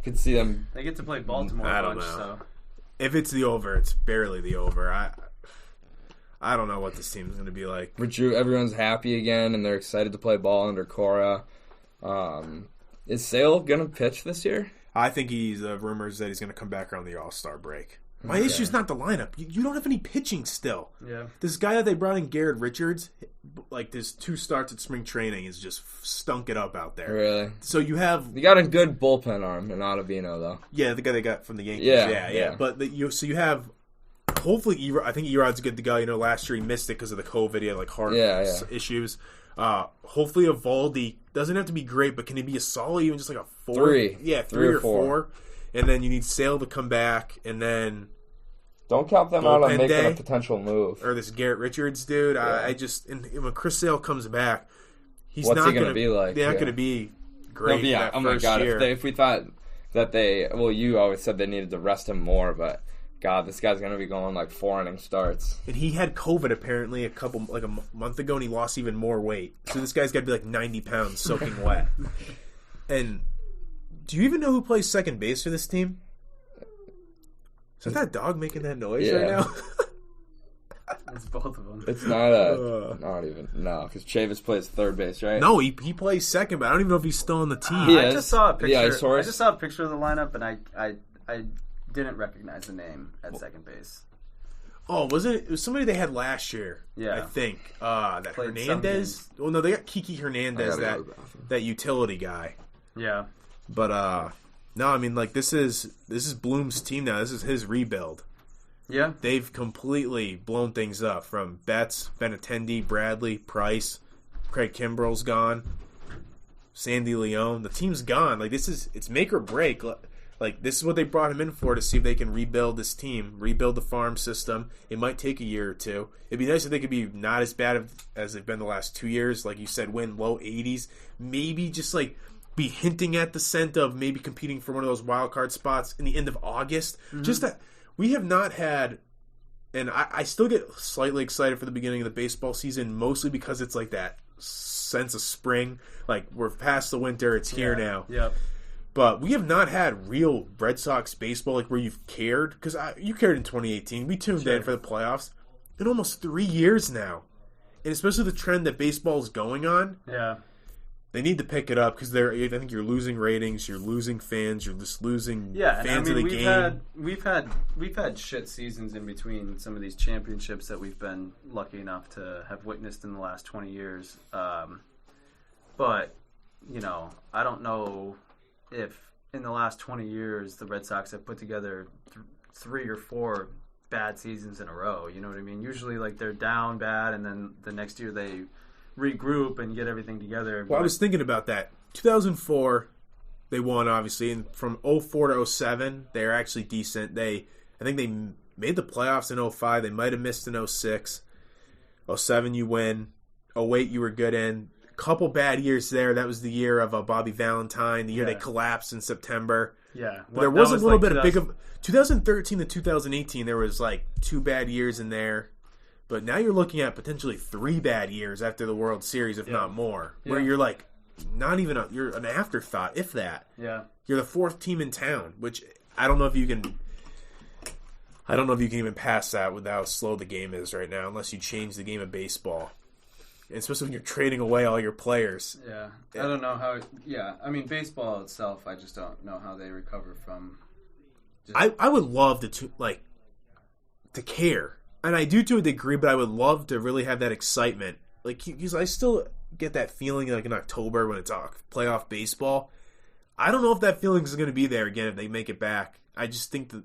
Could see them. They get to play Baltimore a bunch, so if it's the over, it's barely the over. I don't know what this team is going to be like. Everyone's happy again, and they're excited to play ball under Cora. Is Sale going to pitch this year? I think rumors that he's going to come back around the All-Star break. My issue is not the lineup. You don't have any pitching still. Yeah. This guy that they brought in, Garrett Richards, his 2 starts at spring training is just stunk it up out there. Really? So you got a good bullpen arm in Ottavino, though. Yeah, the guy they got from the Yankees. Yeah. But you have. Hopefully, I think Erod's good to go. Last year he missed it because of the COVID. He had heart issues. Hopefully, Evaldi doesn't have to be great, but can he be a solid, even just a 4? 3. Yeah, 3 or 4. And then you need Sale to come back, and then don't count them out on making a potential move. Or this Garrett Richards dude. Yeah. When Chris Sale comes back, what's he going to be like? They're not going to be great. Oh my god! If we thought that you always said they needed to rest him more, but. God, this guy's going to be going 4 inning starts. And he had COVID apparently a month ago, and he lost even more weight. So this guy's got to be 90 pounds soaking wet. And do you even know who plays second base for this team? Is that dog making that noise right now? It's both of them. It's not even because Chavis plays third base, right? No, he plays second, but I don't even know if he's still on the team. I just saw a picture. I just saw a picture of the lineup, and I didn't recognize the name at second base. Oh, it was somebody they had last year. Yeah. I think. That played Hernandez. Well, no, they got Kiki Hernandez, that utility guy. Yeah. But no, I mean this is Bloom's team now. This is his rebuild. Yeah. They've completely blown things up from Betts, Benintendi, Bradley, Price, Craig Kimbrell's gone. Sandy Leone. The team's gone. Like, it's make or break. Like, this is what they brought him in for, to see if they can rebuild this team, rebuild the farm system. It might take a year or two. It'd be nice if they could be not as bad as they've been the last 2 years. Like you said, win low 80s. Maybe just, like, be hinting at the scent of maybe competing for one of those wild card spots in the end of August. Mm-hmm. Just that we have not had, and I still get slightly excited for the beginning of the baseball season, mostly because it's like that sense of spring. Like, we're past the winter, it's here now. Yep. But we have not had real Red Sox baseball, like, where you've cared. Because you cared in 2018. We tuned in for the playoffs in almost 3 years now. And especially the trend that baseball is going on. Yeah. They need to pick it up because I think you're losing ratings, you're losing fans, you're just losing fans of the game. We've had shit seasons in between some of these championships that we've been lucky enough to have witnessed in the last 20 years. But, you know, I don't know if in the last 20 years the Red Sox have put together 3 or 4 bad seasons in a row. You know what I mean? Usually, like, they're down bad, and then the next year they regroup and get everything together. Well, I was thinking about that. 2004, they won, obviously, and from 04 to 07, they're actually decent. I think they made the playoffs in 05. They might have missed in 06. 07, you win. 08, you were good in. Couple bad years there. That was the year of Bobby Valentine, the year they collapsed in September. Yeah. There was a little bit of big of 2013 to 2018, there was like 2 bad years in there. But now you're looking at potentially 3 bad years after the World Series, if not more, where you're like not even you're an afterthought, if that. Yeah. You're the 4th team in town, which I don't know if you can even pass that with how slow the game is right now, unless you change the game of baseball. And especially when you're trading away all your players. Yeah. I don't know how... Yeah. I mean, baseball itself, I just don't know how they recover from... I would love to care. And I do to a degree, but I would love to really have that excitement. Like, because I still get that feeling like in October when it's playoff baseball. I don't know if that feeling is going to be there again if they make it back. I just think that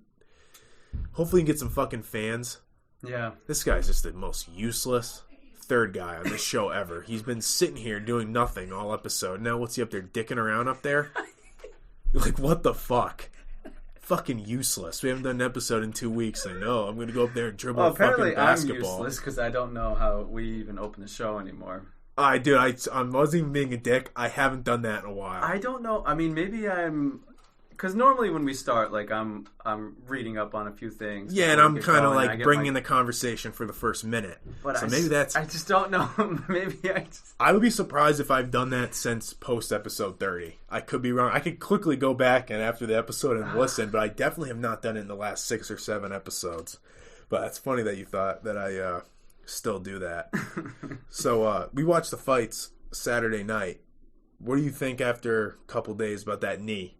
hopefully you can get some fucking fans. Yeah. This guy's just the most useless third guy on this show ever. He's been sitting here doing nothing all episode. Now what's he up there dicking around up there? Like, what the fuck? Fucking useless. We haven't done an episode in 2 weeks. I know. I'm going to go up there and dribble a fucking basketball. I'm useless because I don't know how we even open the show anymore. I wasn't even being a dick. I haven't done that in a while. I don't know. I mean, maybe I'm... Because normally when we start, like, I'm reading up on a few things. Yeah, and I'm kind of like bringing in the conversation for the first minute. But so maybe that's... I just don't know. I would be surprised if I've done that since post episode 30. I could be wrong. I could quickly go back and after the episode and listen, but I definitely have not done it in the last 6 or 7 episodes. But that's funny that you thought that I still do that. So we watched the fights Saturday night. What do you think after a couple days about that knee?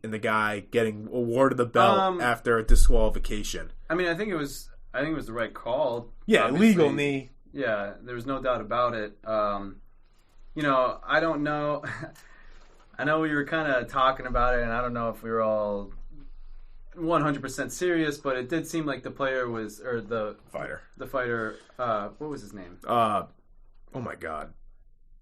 And the guy getting awarded the belt after a disqualification. I mean, I think it was the right call. Yeah, obviously. Legal knee. Yeah, there's no doubt about it. You know, I don't know. I know we were kind of talking about it, and I don't know if we were all 100% serious, but it did seem like the player was, or the fighter. What was his name? Oh my god,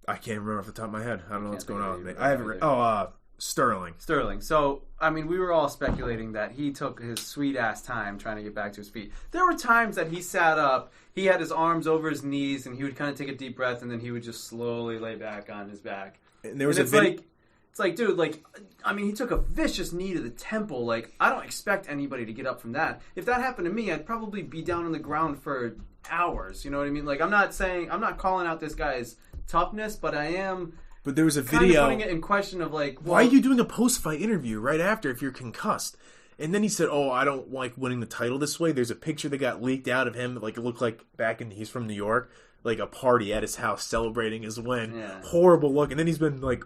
I can't remember off the top of my head. I don't know what's going on. I haven't. Sterling. So, I mean, we were all speculating that he took his sweet-ass time trying to get back to his feet. There were times that he sat up, he had his arms over his knees, and he would kind of take a deep breath, and then he would just slowly lay back on his back. And there was it's like, dude, like, I mean, he took a vicious knee to the temple. Like, I don't expect anybody to get up from that. If that happened to me, I'd probably be down on the ground for hours. You know what I mean? Like, I'm not calling out this guy's toughness, but I am... But there was a kind video of putting it in question of like, why are you doing a post-fight interview right after if you're concussed? And then he said, "Oh, I don't like winning the title this way." There's a picture that got leaked out of him, like it looked like he's from New York, like a party at his house celebrating his win. Yeah. Horrible look. And then he's been like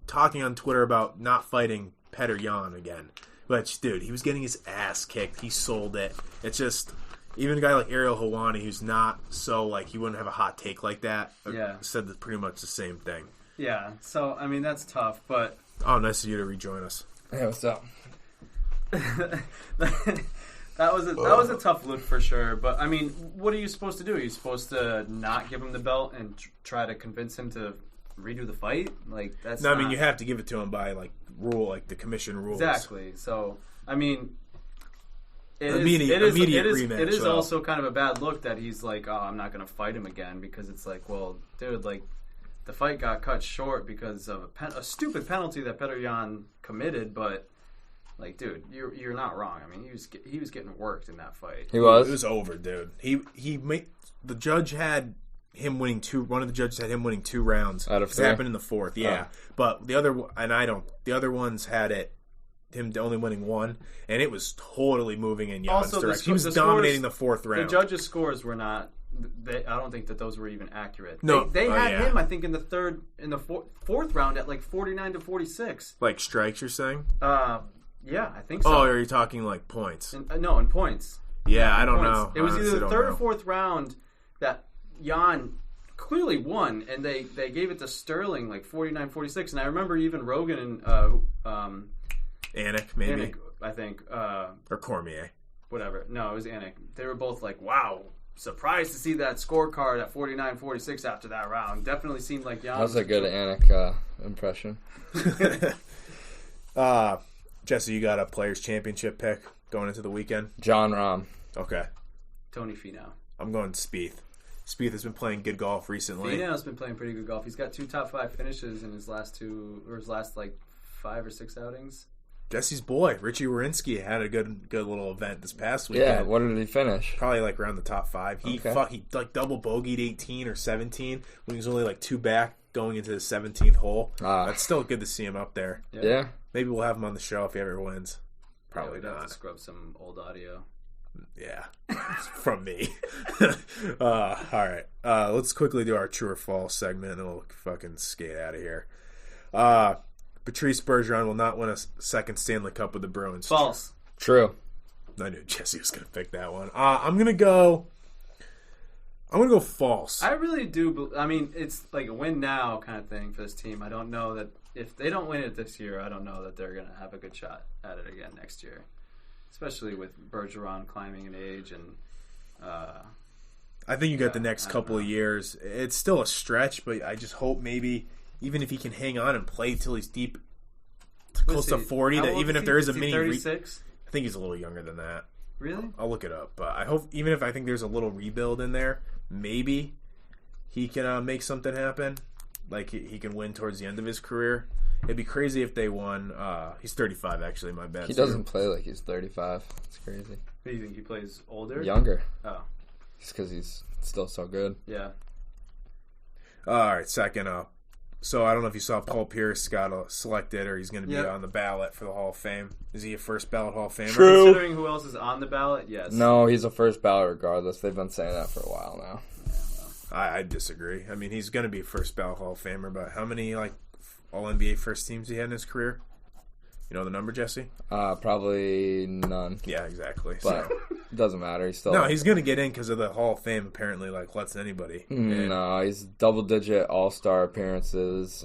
talking on Twitter about not fighting Petr Yan again. But dude, he was getting his ass kicked. He sold it. It's just. Even a guy like Ariel Helwani, who's not so, like, he wouldn't have a hot take like that, said pretty much the same thing. Yeah, so, I mean, that's tough, but... Oh, nice of you to rejoin us. Hey, what's up? That was a tough look for sure, but, I mean, what are you supposed to do? Are you supposed to not give him the belt and try to convince him to redo the fight. Like that's. No, I mean you have to give it to him by like rule, like the commission rules. Exactly. So I mean, immediate rematch. It is also kind of a bad look that he's like, oh, I'm not going to fight him again because it's like, well, dude, like the fight got cut short because of a stupid penalty that Petr Yan committed, but. Like, dude, you're not wrong. I mean, he was getting worked in that fight. He was. It was over, dude. He made the judge had him winning two. One of the judges had him winning 2 rounds. Out of 3? It happened in the 4th, yeah. But the other ones had him only winning 1, and it was totally moving in Jan's direction. He was dominating the 4th round. The judges' scores were not. I don't think that those were even accurate. No, they had him. I think in the fourth round at like 49-46. Like strikes, you're saying? Yeah, I think so. Oh, are you talking like points? No, in points. Yeah, I don't know. It was either the 3rd or 4th round that Jan clearly won, and they gave it to Sterling like 49-46. And I remember even Rogan and Anik, maybe. Anik, I think. Or Cormier. Whatever. No, it was Anik. They were both like, wow, surprised to see that scorecard at 49-46 after that round. Definitely seemed like Jan. That was a good Anik impression. Jesse, you got a Players' Championship pick going into the weekend? John Rahm. Okay. Tony Finau. I'm going Spieth. Spieth has been playing good golf recently. Finau's been playing pretty good golf. He's got 2 top 5 finishes in his last like 5 or 6 outings. Jesse's boy, Richie Warinsky, had a good little event this past weekend. Yeah, what did he finish? Probably like around the top 5. He like double bogeyed 18 or 17 when he was only like 2 back going into the 17th hole. That's still good to see him up there. Yeah. Maybe we'll have him on the show if he ever wins. Probably not. Have to scrub some old audio. Yeah, from me. All right. Let's quickly do our true or false segment, and we'll fucking skate out of here. Patrice Bergeron will not win a second Stanley Cup with the Bruins. False. True. I knew Jesse was going to pick that one. I'm gonna go false. I really do. I mean, it's like a win now kind of thing for this team. I don't know that if they don't win it this year, I don't know that they're going to have a good shot at it again next year. Especially with Bergeron climbing in age and. I think you got the next couple of years. It's still a stretch, but I just hope maybe even if he can hang on and play till he's deep, close to 40, that even if there is a mini. 36? I think he's a little younger than that. Really? I'll look it up, but I hope even if I think there's a little rebuild in there, maybe he can make something happen. Like he can win towards the end of his career. It'd be crazy if they won. He's 35, actually. My bad. He doesn't play like he's 35. It's crazy. What do you think? He plays older? Younger. Oh. Just because he's still so good. Yeah. All right, second up. So I don't know if you saw Paul Pierce got selected or he's going to be on the ballot for the Hall of Fame. Is he a first ballot Hall of Famer? True. Considering who else is on the ballot, yes. No, he's a first ballot regardless. They've been saying that for a while now. I disagree. I mean, he's going to be first ballot Hall of Famer, but how many like All-NBA first teams he had in his career? You know the number, Jesse? Probably none. Yeah, exactly. But it doesn't matter. He's still he's going to get in because of the Hall of Fame. Apparently, like lets anybody. No, he's double-digit All-Star appearances.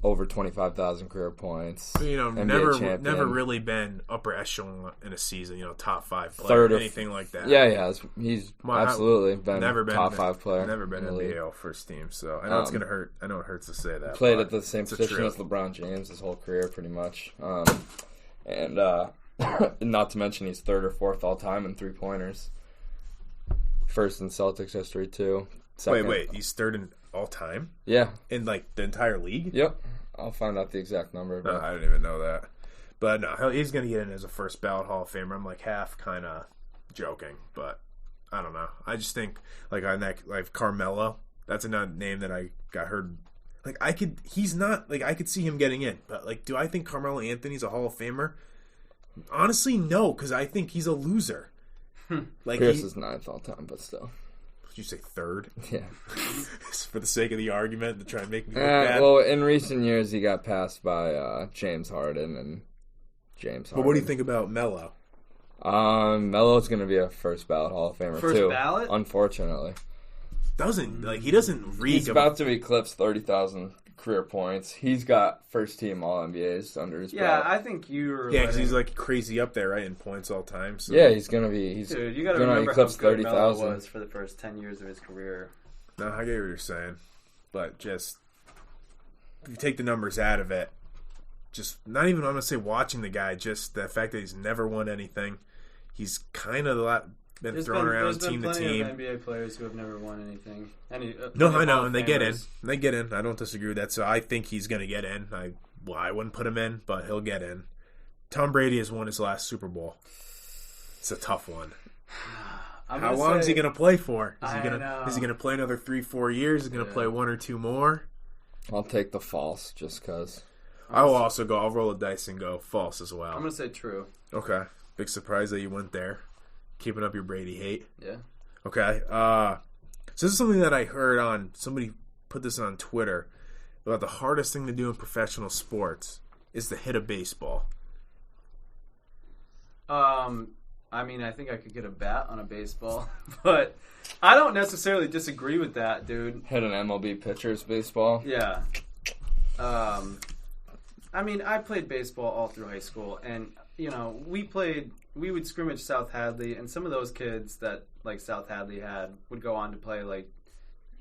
Over 25,000 career points. You know, NBA never really been upper echelon in a season. You know, top 5 player, Third anything like that. Yeah, he has. He's absolutely been top 5 player. Never been in the AL first team, so I know it's gonna hurt. I know it hurts to say that. Played at the same position as LeBron James his whole career, pretty much. And not to mention he's 3rd or 4th all time in 3-pointers. First in Celtics history too. Second. Wait, he's 3rd in all time? Yeah. In like the entire league? Yep. I'll find out the exact number. No, I didn't even know that. But no, he's going to get in as a first ballot Hall of Famer. I'm like half kind of joking, but I don't know. I just think like on that, like Carmelo, that's another name that I got heard. Like I could see him getting in, but like, do I think Carmelo Anthony's a Hall of Famer? Honestly, no, because I think he's a loser. Like Pierce is 9th all time, but still. Did you say 3rd? Yeah. For the sake of the argument, to try and make me look bad. Well, in recent years, he got passed by James Harden and James Harden. But what do you think about Melo? Melo's going to be a first ballot Hall of Famer, first too. First ballot? Unfortunately. He doesn't reek. He's about to eclipse 30,000 career points. He's got first team All NBAs under his belt. Yeah, I think you're. Yeah, because he's like crazy up there, right, in points all time. So. Yeah, he's gonna be. Dude, you got to remember how good Melo was for the first 10 years of his career. No, I get what you're saying, but just if you take the numbers out of it, just not even, I'm going to say watching the guy, just the fact that he's never won anything. He's kind of been thrown around team to team. There's been plenty of NBA players who have never won anything. No, I know, and they get in. They get in. I don't disagree with that. So I think he's going to get in. I wouldn't put him in, but he'll get in. Tom Brady has won his last Super Bowl. It's a tough one. How long is he going to play for? Is he going to play another 3-4 years? Is he going to play 1 or 2 more? I'll take the false just because. I will also go. I'll roll a dice and go false as well. I'm going to say true. Okay. Big surprise that you went there. Keeping up your Brady hate. Yeah. Okay. So this is something that I heard on, somebody put this on Twitter, about the hardest thing to do in professional sports is to hit a baseball. I mean, I think I could get a bat on a baseball, but I don't necessarily disagree with that, dude. Hit an MLB pitcher's baseball? Yeah. I mean, I played baseball all through high school, and, you know, we would scrimmage South Hadley, and some of those kids that, like, South Hadley had would go on to play, like,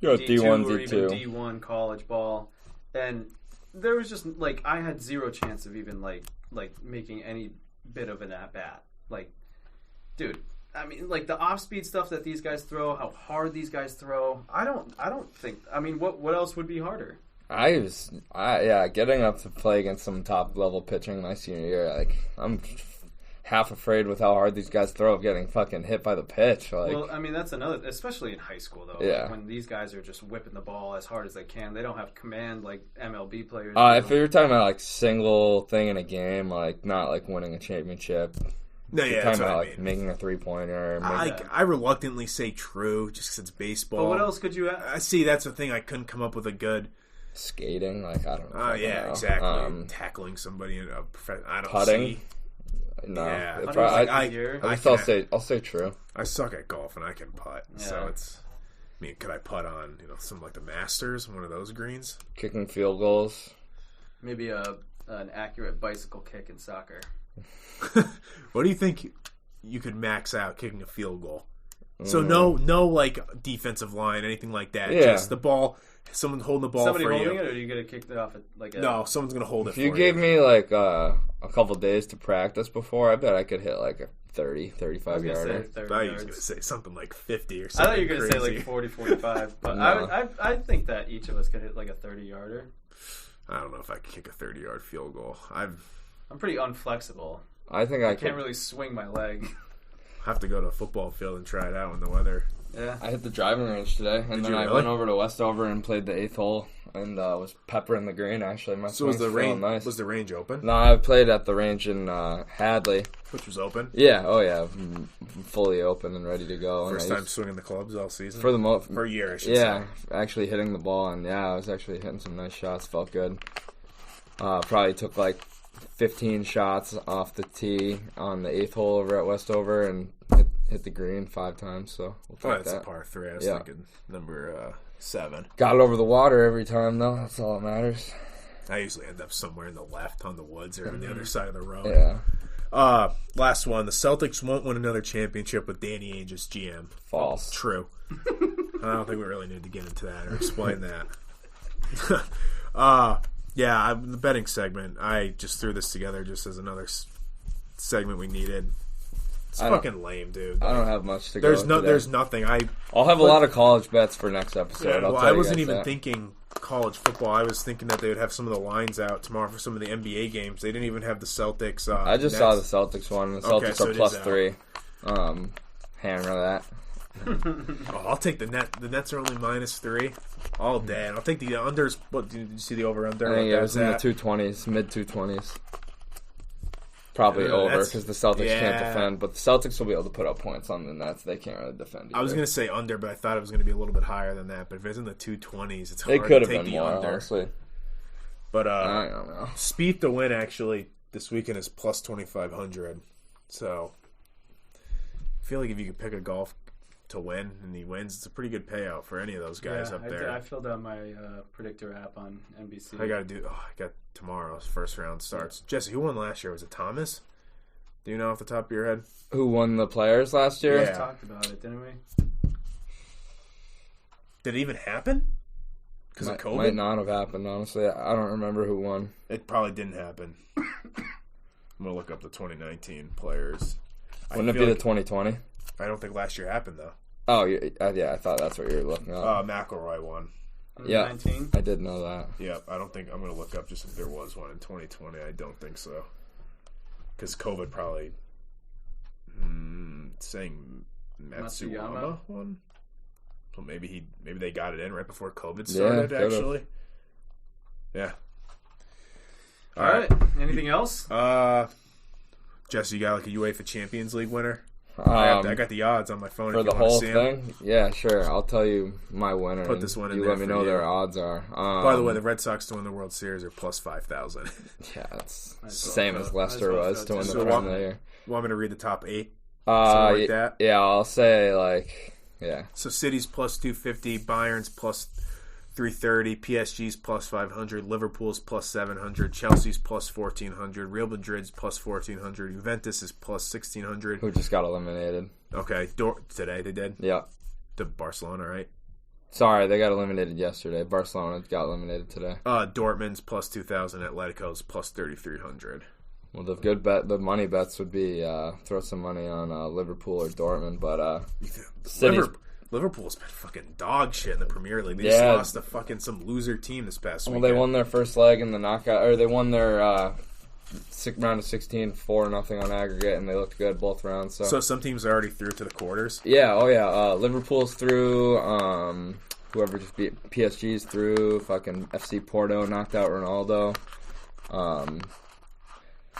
D1 or even D1 college ball, and there was just, like, I had zero chance of even, like making any bit of an at-bat. Like, dude, I mean, like, the off-speed stuff that these guys throw, how hard these guys throw, I don't think, I mean, what else would be harder? Getting up to play against some top-level pitching my senior year, like, I'm half afraid with how hard these guys throw of getting fucking hit by the pitch. Like, well, I mean, that's another, especially in high school, though. Yeah. Like, when these guys are just whipping the ball as hard as they can, they don't have command like MLB players. If you're talking about, like, single thing in a game, like, not, like, winning a championship. No, yeah, talking about, like, making a three-pointer. I reluctantly say true, just because it's baseball. But what else could you I see, that's the thing. I couldn't come up with a good... Skating, like, I don't know. Oh, yeah, exactly. Tackling somebody in a I don't putting? See. No. Yeah. I'll say true. I suck at golf, and I can putt. Yeah. So it's... I mean, could I putt on, something like the Masters, one of those greens? Kicking field goals. Maybe an accurate bicycle kick in soccer. What do you think you could max out kicking a field goal? So no like defensive line, anything like that. Yeah. Just the ball, someone holding the ball Somebody for you. holding it, or are you going to kick it off No, someone's going to hold it for you. If you gave me like a couple days to practice before, I bet I could hit like a 30, 35 yarder. I thought you was going to say something like 50 or something. I thought you were going to say like 40, 45. But No. I think that each of us could hit like a 30-yarder. I don't know if I could kick a 30-yard field goal. I'm pretty unflexible. I think I can't really swing my leg. Have to go to a football field and try it out when the weather. Yeah, I hit the driving range today, and then I went over to Westover and played the 8th hole, and was peppering the green. Actually, my so was the range nice. Was the range open? No, I played at the range in Hadley, which was open. Yeah, fully open and ready to go. First time swinging the clubs all season for a year. I should say. Actually hitting the ball, and I was actually hitting some nice shots. Felt good. Probably took like 15 shots off the tee on the 8th hole over at Westover and hit the green 5 times. So we'll take that's that. a par 3. I was thinking number 7. Got it over the water every time though. That's all that matters. I usually end up somewhere in the left on the woods or on the other side of the road. Yeah. Last one. The Celtics won't win another championship with Danny Ainge as GM. False. True. I don't think we really need to get into that or explain that. The betting segment, I just threw this together just as another segment we needed. It's fucking lame, dude. I don't have much to go today. There's nothing. I'll have a lot of college bets for next episode. I wasn't even thinking college football. I was thinking that they would have some of the lines out tomorrow for some of the NBA games. They didn't even have the Celtics. I just saw the Celtics one. The Celtics are plus 3. Hammer that. I'll take the net. The Nets are only minus 3 all day. And I'll take the unders. What did you see the over under? I think it was in the 220s, mid 220s. Probably over because the Celtics can't defend, but the Celtics will be able to put up points on the Nets. They can't really defend either. I was going to say under, but I thought it was going to be a little bit higher than that. But if it's in the 220s, it's hard to take the more, under. Honestly. But I don't know. Spieth to win actually this weekend is plus 2,500. So I feel like if you could pick a golf to win and he wins, it's a pretty good payout for any of those guys up there. I filled out my predictor app on NBC. I got tomorrow's first round starts. Jesse, who won last year? Was it Thomas? Do you know off the top of your head? Who won the Players last year? We talked about it, didn't we? Did it even happen? Because of COVID? Might not have happened, honestly. I don't remember who won. It probably didn't happen. I'm going to look up the 2019 players. Wouldn't it be the 2020? I don't think last year happened, though. Oh, yeah, I thought that's what you were looking up. McElroy won. Yeah, 19? I did know that. Yeah, I don't think... I'm going to look up just if there was one in 2020. I don't think so. Because COVID probably... saying Matsuyama won? So maybe they got it in right before COVID started, actually. Yeah. All right. Anything else? Jesse, you got like a UEFA Champions League winner? I I got the odds on my phone. For if you the want whole to see thing? them. Yeah, sure. I'll tell you my winner. Put this one in you there let me for know you. their odds are. By the way, the Red Sox to win the World Series are plus 5,000. Yeah, it's the same as Leicester was to win the So Premier League. Want me to read the top 8? Something like that? Yeah, I'll say like, yeah. So City's plus 250, Bayern's plus 330, PSG's plus 500, Liverpool's plus 700, Chelsea's plus 1,400, Real Madrid's plus 1,400, Juventus is plus 1,600. Who just got eliminated. Okay, today they did? Yeah. The Barcelona, right? Sorry, they got eliminated yesterday. Barcelona got eliminated today. Dortmund's plus 2,000, Atletico's plus 3,300. Well, the money bets would be throw some money on Liverpool or Dortmund, but Liverpool's been fucking dog shit in the Premier League. They just lost to fucking some loser team this past weekend. Well, they won their first leg in the knockout, or they won their round of 16, 4-0 on aggregate, and they looked good both rounds. So some teams are already through to the quarters? Yeah, Liverpool's through, whoever just beat PSG's through, fucking FC Porto knocked out Ronaldo.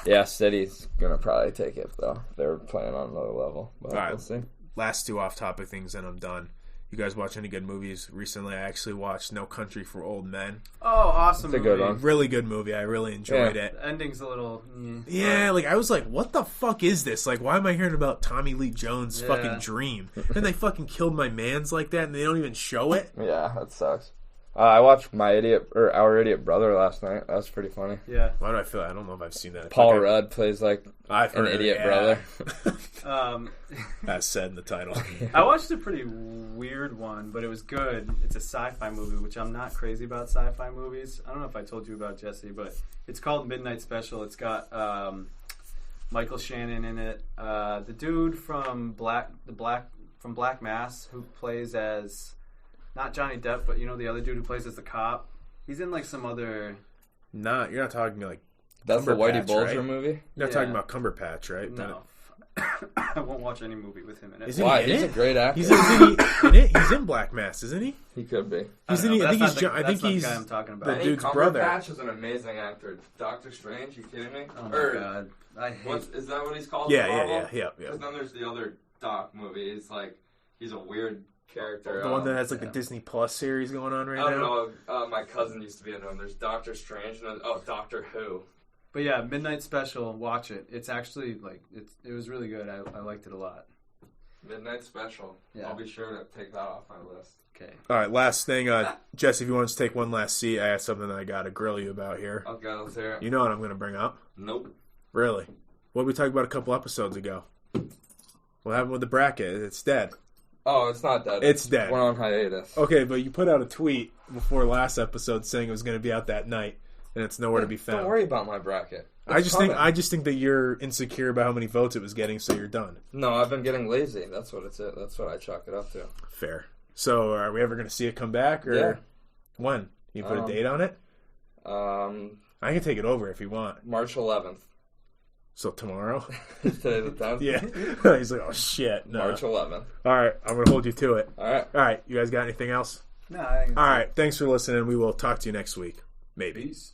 Yeah, City's going to probably take it, though. They're playing on another level. But all right, we'll see. Last two off-topic things, and I'm done. You guys watch any good movies? Recently, I actually watched No Country for Old Men. Oh, awesome It's a movie. good one. Really good movie. I really enjoyed it. The ending's a little... Yeah, like, I was like, what the fuck is this? Like, why am I hearing about Tommy Lee Jones' fucking dream? And they fucking killed my mans like that, and they don't even show it? Yeah, that sucks. I watched Our Idiot Brother last night. That was pretty funny. Yeah. Why do I feel... I don't know if I've seen that. Paul Rudd plays like I've an heard idiot brother. As said in the title. I watched a pretty weird one, but it was good. It's a sci-fi movie, which I'm not crazy about sci-fi movies. I don't know if I told you about, Jesse, but it's called Midnight Special. It's got Michael Shannon in it. The dude from Black Mass, who plays as... Not Johnny Depp, but you know the other dude who plays as the cop? He's in like some other... You're not talking like... That's the Whitey Cumberpatch, Bulger right? movie? You're not talking about Cumberpatch, right? No. I won't watch any movie with him in it. Why? He's a great actor. He's in Black Mass, isn't he? He could be. I think he's the guy I'm talking about. the dude's brother. Cumberpatch is an amazing actor. Doctor Strange, you kidding me? Oh my god. I hate... Is that what he's called? Yeah. Because then there's the other Doc movie. It's like, he's a weird character. The one that has like the Disney Plus series going on right now? I don't know. My cousin used to be in them. There's Doctor Strange and then, Doctor Who. But yeah, Midnight Special, watch it. It's actually, like, it was really good. I liked it a lot. Midnight Special. Yeah. I'll be sure to take that off my list. Okay. All right, last thing. Jesse, if you want us to take one last seat, I have something that I got to grill you about here. Okay, let's hear it. You know what I'm going to bring up? Nope. Really? What did we talk about a couple episodes ago? What happened with the bracket? It's dead. Oh, it's not dead. It's dead. We're on hiatus. Okay, but you put out a tweet before last episode saying it was going to be out that night, and it's nowhere to be found. Don't worry about my bracket. I just think that you're insecure about how many votes it was getting, so you're done. No, I've been getting lazy. That's what it's. That's what I chalk it up to. Fair. So, are we ever going to see it come back, or when? You put a date on it? I can take it over if you want. March 11th. So tomorrow? Today the 10th? Yeah. He's like, oh shit. No. March 11th. All right, I'm going to hold you to it. All right. You guys got anything else? No, I think all right, thanks for listening. We will talk to you next week. Maybe. Peace.